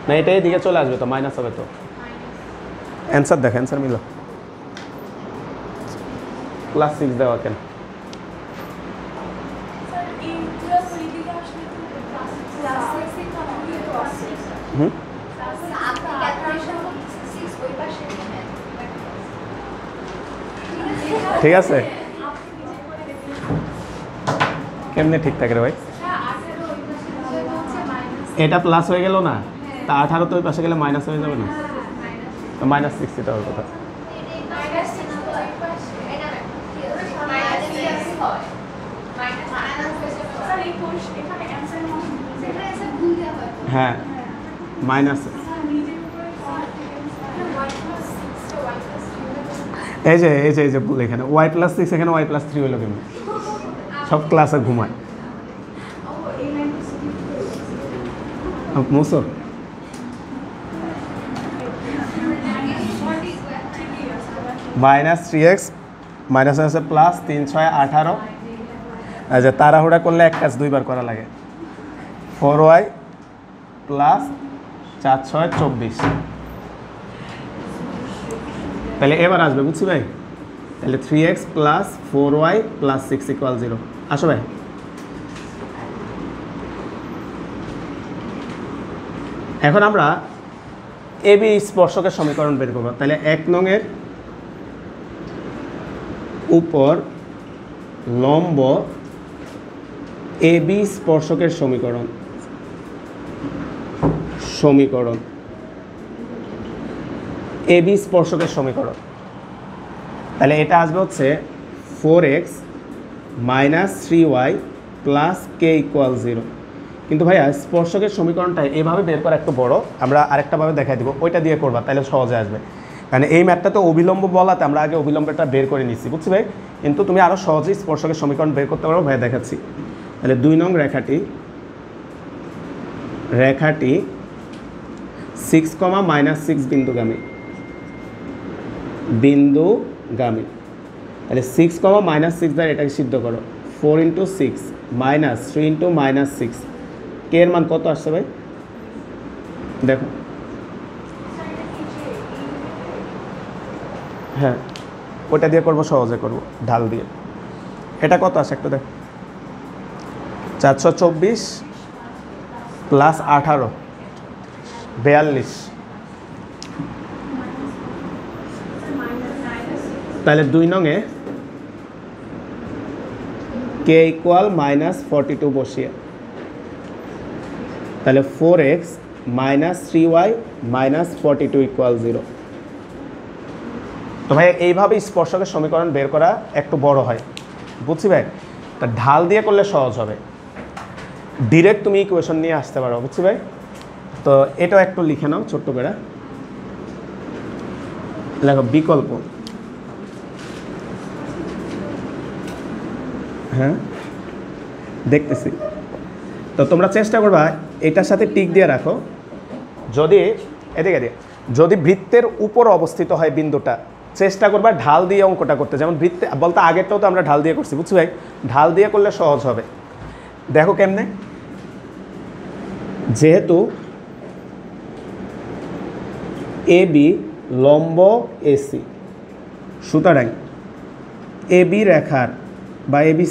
S1: না, এটাই দিকে চলে আসবে তো, মাইনাস হবে তো। অ্যান্সার দেখ, অ্যান্সার মিলো। প্লাস 6 দেওয়া কেন? হুম ঠিক আছে, কেমনে ঠিক থাকে রে ভাই? এটা প্লাস হয়ে গেল না, তা 18 তো ওই পাশে গেলে মাইনাস হয়ে যাবে না, তো মাইনাস 6 এটা হবে কথা। হ্যাঁ মাইনাস, এই যে এই যে এই যে ভুল, এখানে y প্লাস 6 এখানে y প্লাস 3 হলো কেমন? সব ক্লাসে ঘুমায় মুসো। মাইনাস 3x মাইনাস আছে প্লাস 3 6 18। আচ্ছা, তাড়াহুড়া করলে এক কাজ দুইবার করা লাগে। 4y plus 4 6 24। তাহলে এবার আসবে, বুঝছি ভাই? তাহলে 3x প্লাস 4y প্লাস 6 = 0। আসো ভাই, এখন আমরা এবি স্পর্শকের সমীকরণ বের করব। তাহলে 1 নং এর উপর লম্ব এবি স্পর্শকের সমীকরণ এবি স্পর্শকের সমীকরণ। তাহলে এটা আসবে হচ্ছে 4x মাইনাস 3y প্লাস কে = 0। কিন্তু ভাইয়া স্পর্শকের সমীকরণটা এভাবে বের করা একটু বড়, আমরা আরেকটাভাবে দেখাই দিব, ওইটা দিয়ে করবা তাহলে সহজে আসবে। কারণ এই ম্যাথটা তো অবিলম্ব বলাতে আমরা আগে অবিলম্বটা বের করে নিচ্ছি, বুঝছি ভাই? কিন্তু তুমি আরও সহজেই স্পর্শকের সমীকরণ বের করতে পারো, ভাই দেখাচ্ছি। তাহলে 2 নং রেখাটি 6, -6 বিন্দুগামী। তাহলে 6, -6 দ্বারা এটাকে সিদ্ধ করো। 4 × 6 মাইনাস 3 × -6, কে এর মান কত আসছে ভাই? দেখো, হ্যাঁ ওটা দিয়ে করবো, সহজে করবো ঢাল দিয়ে। এটা কত আসে একটু দেখ, 424 প্লাস 18 42। তাহলে 2 নংয়ে কে = -42 বসিয়ে, তাহলে 4x মাইনাস 3y মাইনাস 42 = 0। তো ভাই এইভাবে স্পর্শকের সমীকরণ বের করা একটু বড় হয়, বুঝছি ভাই? তা ঢাল দিয়ে করলে সহজ হবে, ডিরেক্ট তুমি ইকুয়েশন নিয়ে আসতে পারো, বুঝছি ভাই? তো এটাও একটু লিখে নাও ছোট্ট করে, লেখো বিকল্প। হ্যাঁ দেখতেছি, তো তোমরা চেষ্টা করবা এটার সাথে টিক দিয়ে রাখো। যদি এদিকে যদি বৃত্তের উপর অবস্থিত হয় বিন্দুটা, চেষ্টা করবা ঢাল দিয়ে অঙ্কটা করতে। যেমন বৃত্তে বলতে আগেরটাও তো আমরা ঢাল দিয়ে করছি, বুঝছি ভাই? ঢাল দিয়ে করলে সহজ হবে। দেখো কেমনে, যেহেতু এবি লম্ব এসি, সুতরাং এবি রেখার বা এবি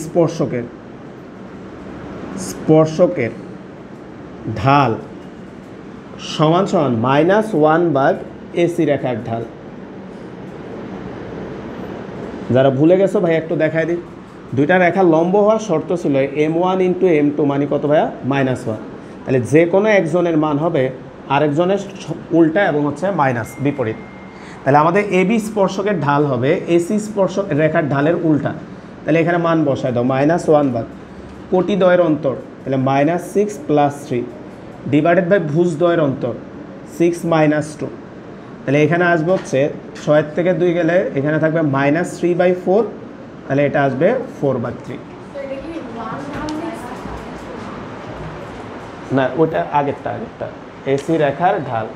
S1: স্পর্শকের ঢাল সমান সমান -1 এসি রেখার ঢাল। যারা ভুলে গেছো ভাই একটু দেখাই দিই, দুইটা রেখা লম্ব হওয়ার শর্ত ছিল m1 × m2 মানে কত ভাইয়া? -1। তাহলে যে কোনো একজনের মান হবে আরেকজনের উল্টা এবং হচ্ছে মাইনাস বিপরীত। তাহলে আমাদের এবি স্পর্শকের ঢাল হবে এসি স্পর্শক রেখার ঢালের উল্টা। তাহলে এখানে মান বসায় দাও -1 ভাগ কোটি দ্বয়ের অন্তর, তাহলে -6 + 3 ডিভাইডেড বাই ভুজ দ্বয়ের অন্তর 6 - 2। তাহলে এখানে আসবে হচ্ছে 6 থেকে 2 গেলে এখানে থাকবে -3/4, তাহলে এটা আসবে 4/3। না ওটা আগেরটা এসি রেখার ঢাল।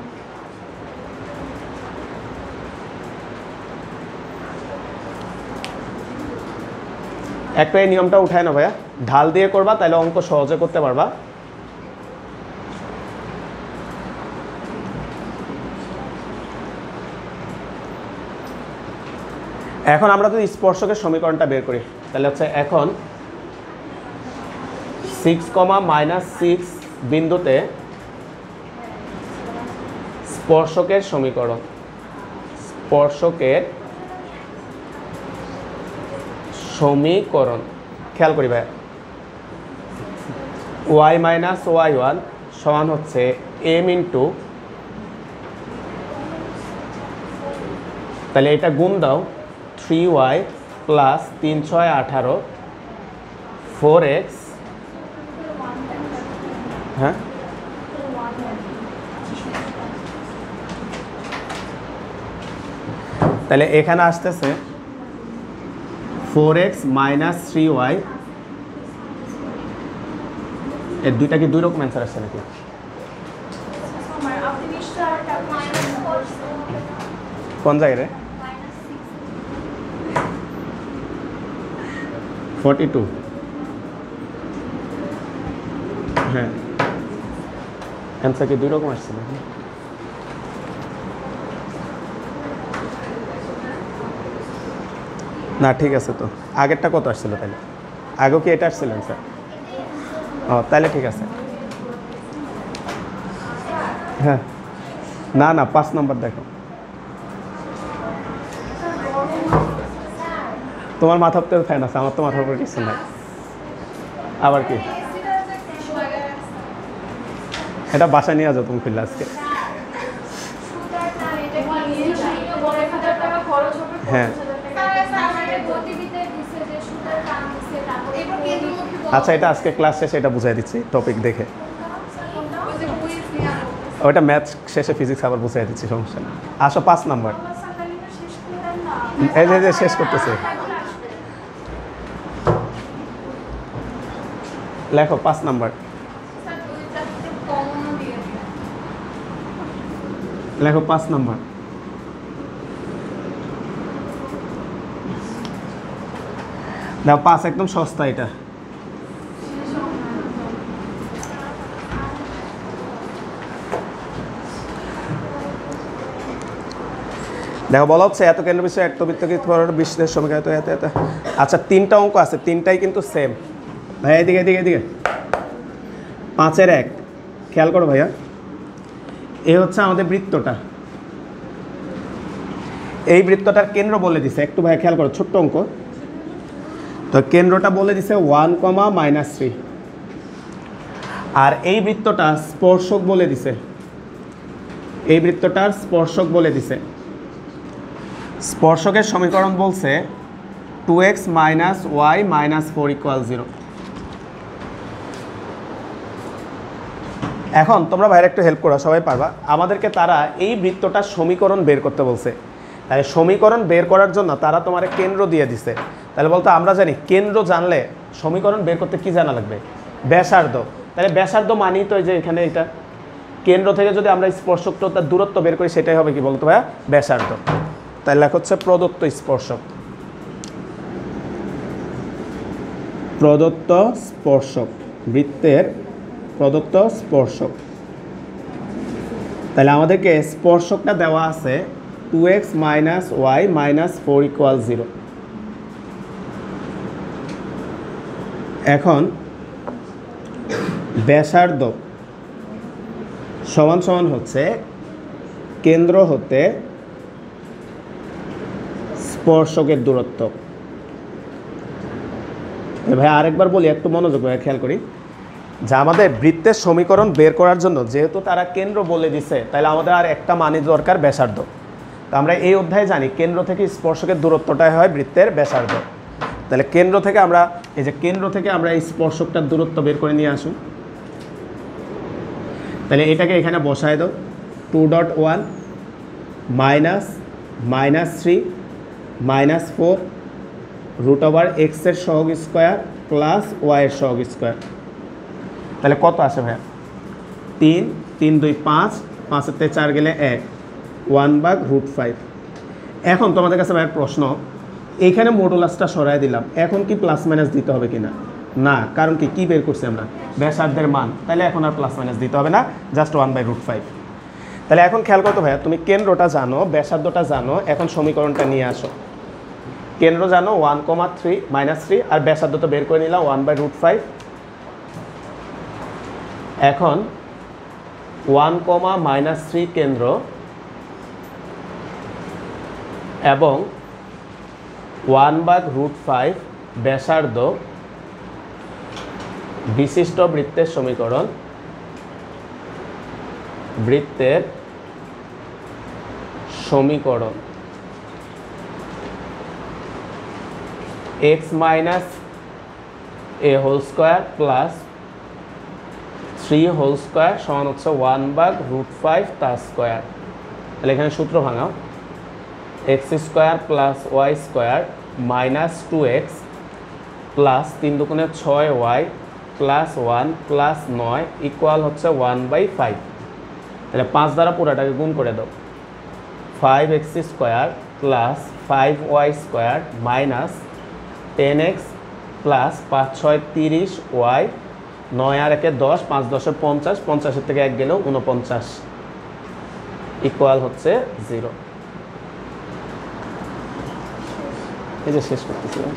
S1: একটা এই নিয়মটা উঠায় না ভাইয়া, ঢাল দিয়ে করবা তাহলে অঙ্ক সহজে করতে পারবা। এখন আমরা যদি স্পর্শকের সমীকরণটা বের করি তাহলে হচ্ছে এখন 6, -6 বিন্দুতে স্পর্শকের সমীকরণ, খেয়াল করি ভাই, y - y1 সমান হচ্ছে m ইন্টু, তাহলে এটা গুণ দাও 3y + 3 × 6 = 18 4x, হ্যাঁ তাহলে এখানে আসতেছে 4x - 3y, এর দুইটা কি দুই রকম অ্যান্সার আসছে নাকি? কোন জায়গায় রে? 42, হ্যাঁ অ্যান্সার কি দুই রকম আসছে নাকি? না ঠিক আছে, তো আগেরটা কত আসছিল? তাহলে আগেও কি এটা আসছিল অ্যান্সার? ও তাহলে ঠিক আছে। হ্যাঁ না 5 নম্বর দেখো, তোমার মাথার উপরে ফ্যান আছে, আমার তো মাথার উপরে কিছু নাই। আবার কি এটা বাসায় নিয়ে যাও তুমি ফিরলে আজকে? হ্যাঁ আচ্ছা, এটা আজকে ক্লাস শেষে এটা বুঝাই দিচ্ছি টপিক দেখে, ওইটা ম্যাথ শেষে ফিজিক্স আবার বুঝাই দিচ্ছি, সমস্যা না। আসো 5 নম্বর, এই যে শেষ করতেছে, লেখো 5 নম্বর, লেখো 5 নম্বর। না 5 একদম সস্তা এটা। দেখো বলা হচ্ছে এত কেন্দ্র বিষয় এক বৃত্ত বিশ্লেষণ সমীকরণ এত। আচ্ছা 3টা অঙ্ক আছে, 3টাই কিন্তু সেম ভাই। এদিকে 5-এর 1 খেয়াল করো ভাইয়া, এ হচ্ছে আমাদের বৃত্তটা, এই বৃত্তটার কেন্দ্র বলে দিছে একটু ভাইয়া খেয়াল করো, ছোট্ট অঙ্ক। তো কেন্দ্রটা বলে দিছে 1, -3, আর এই বৃত্তটা স্পর্শক বলে দিছে, এই বৃত্তটার স্পর্শক বলে দিছে। স্পর্শকের সমীকরণ বলছে 2x - y - 4 = 0। এখন তোমরা ভাইয়ের একটু হেল্প করো, সবাই পারবা। আমাদেরকে তারা এই বৃত্তটার সমীকরণ বের করতে বলছে, তাই সমীকরণ বের করার জন্য তারা তোমার কেন্দ্র দিয়ে দিছে। তাহলে বলতো আমরা জানি কেন্দ্র জানলে সমীকরণ বের করতে কি জানা লাগবে? ব্যাসার্ধ। তাহলে ব্যাসার্ধ মানেই তো যে এখানে এটা কেন্দ্র থেকে যদি আমরা স্পর্শকটার দূরত্ব বের করি সেটাই হবে কি বলতো ভাইয়া? ব্যাসার্ধ। তাহলে লেখা হচ্ছে প্রদত্ত স্পর্শক, প্রদত্ত স্পর্শক, বৃত্তের প্রদত্ত স্পর্শক। তাহলে আমাদেরকে স্পর্শকটা দেওয়া আছে 2x - y - 4 = 0। এখন ব্যাসার্ধ সমান সমান হচ্ছে কেন্দ্র হতে স্পর্শকের দূরত্ব। ভাই আরেকবার বলি, একটু মনোযোগ করে খেয়াল করি। যা আমাদের বৃত্তের সমীকরণ বের করার জন্য যেহেতু তারা কেন্দ্র বলে দিছে, তাহলে আমাদের আর একটা মানই দরকার, ব্যাসার্ধ। তো আমরা এই অধ্যায়ে জানি কেন্দ্র থেকে স্পর্শকের দূরত্বটাই হয় বৃত্তের ব্যাসার্ধ। তাহলে কেন্দ্র থেকে আমরা এই স্পর্শকটার দূরত্ব বের করে নিয়ে আসুন। তাহলে এটাকে এখানে বসায় দাও, 2.1 -3 -4 √x এর সহগ স্কোয়ার প্লাস y এর সহগ স্কোয়ার। তাহলে কত আসে ভাইয়া? 3 3 2 5, 5 থেকে 4 গেলে 1, 1/√5। এখন তোমাদের কাছে ভাইয়া প্রশ্ন, এইখানে মডুলাসটা সরাই দিলাম, এখন কি প্লাস মাইনাস দিতে হবে কিনা? না, কারণ কি বের করছি আমরা? ব্যাসার্ধের মান। তাহলে এখন আর প্লাস মাইনাস দিতে হবে না, জাস্ট 1/√5। তাহলে এখন খেয়াল করতো ভাইয়া, তুমি কেন্দ্রটা জানো, ব্যাসার্ধটা জানো, এখন সমীকরণটা নিয়ে আসো। কেন্দ্র জানো 1,3 -3, আর ব্যাসার্ধ তো বের করে নিলাম 1/√5। এখন 1,-3 কেন্দ্র এবং 1/√5 ব্যাসার্ধ বিশিষ্ট বৃত্তের সমীকরণ, x - a whole square plus 3 whole square সমান হচ্ছে 1/√5 তার স্কোয়ার। তাহলে এখানে সূত্র ভাঙাও, x² plus y² minus 2x plus 3 দুগুণে 6y প্লাস 1 প্লাস 9 ইকুয়াল হচ্ছে 1/5। তাহলে 5 দ্বারা পুরাটাকে গুণ করে দাও, 5x² plus 5y² minus 10x plus 5 6 30y, 9 আর 1 10, 5 10 50, 50 থেকে 1 গেলেও 49 ইকুয়াল হচ্ছে 0। এই যে শেষ করতেছিলাম।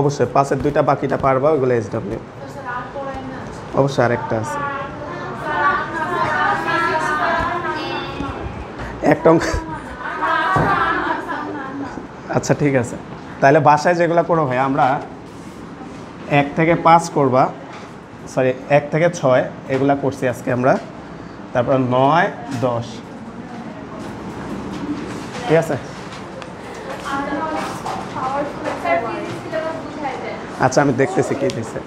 S1: অবশ্যই 5-এর 2টা বাকিটা পারবা, ওইগুলো SW। অবশ্যই আরেকটা আছে, একটা অঙ্ক। আচ্ছা ঠিক আছে, তাহলে বাসায় যেগুলো করো ভাই, আমরা 1 থেকে 5 করবা, সরি 1 থেকে 6 এগুলা করছি আজকে আমরা, তারপর 9 10, ঠিক আছে? আচ্ছা আমি দেখতেছি কি দিচ্ছে।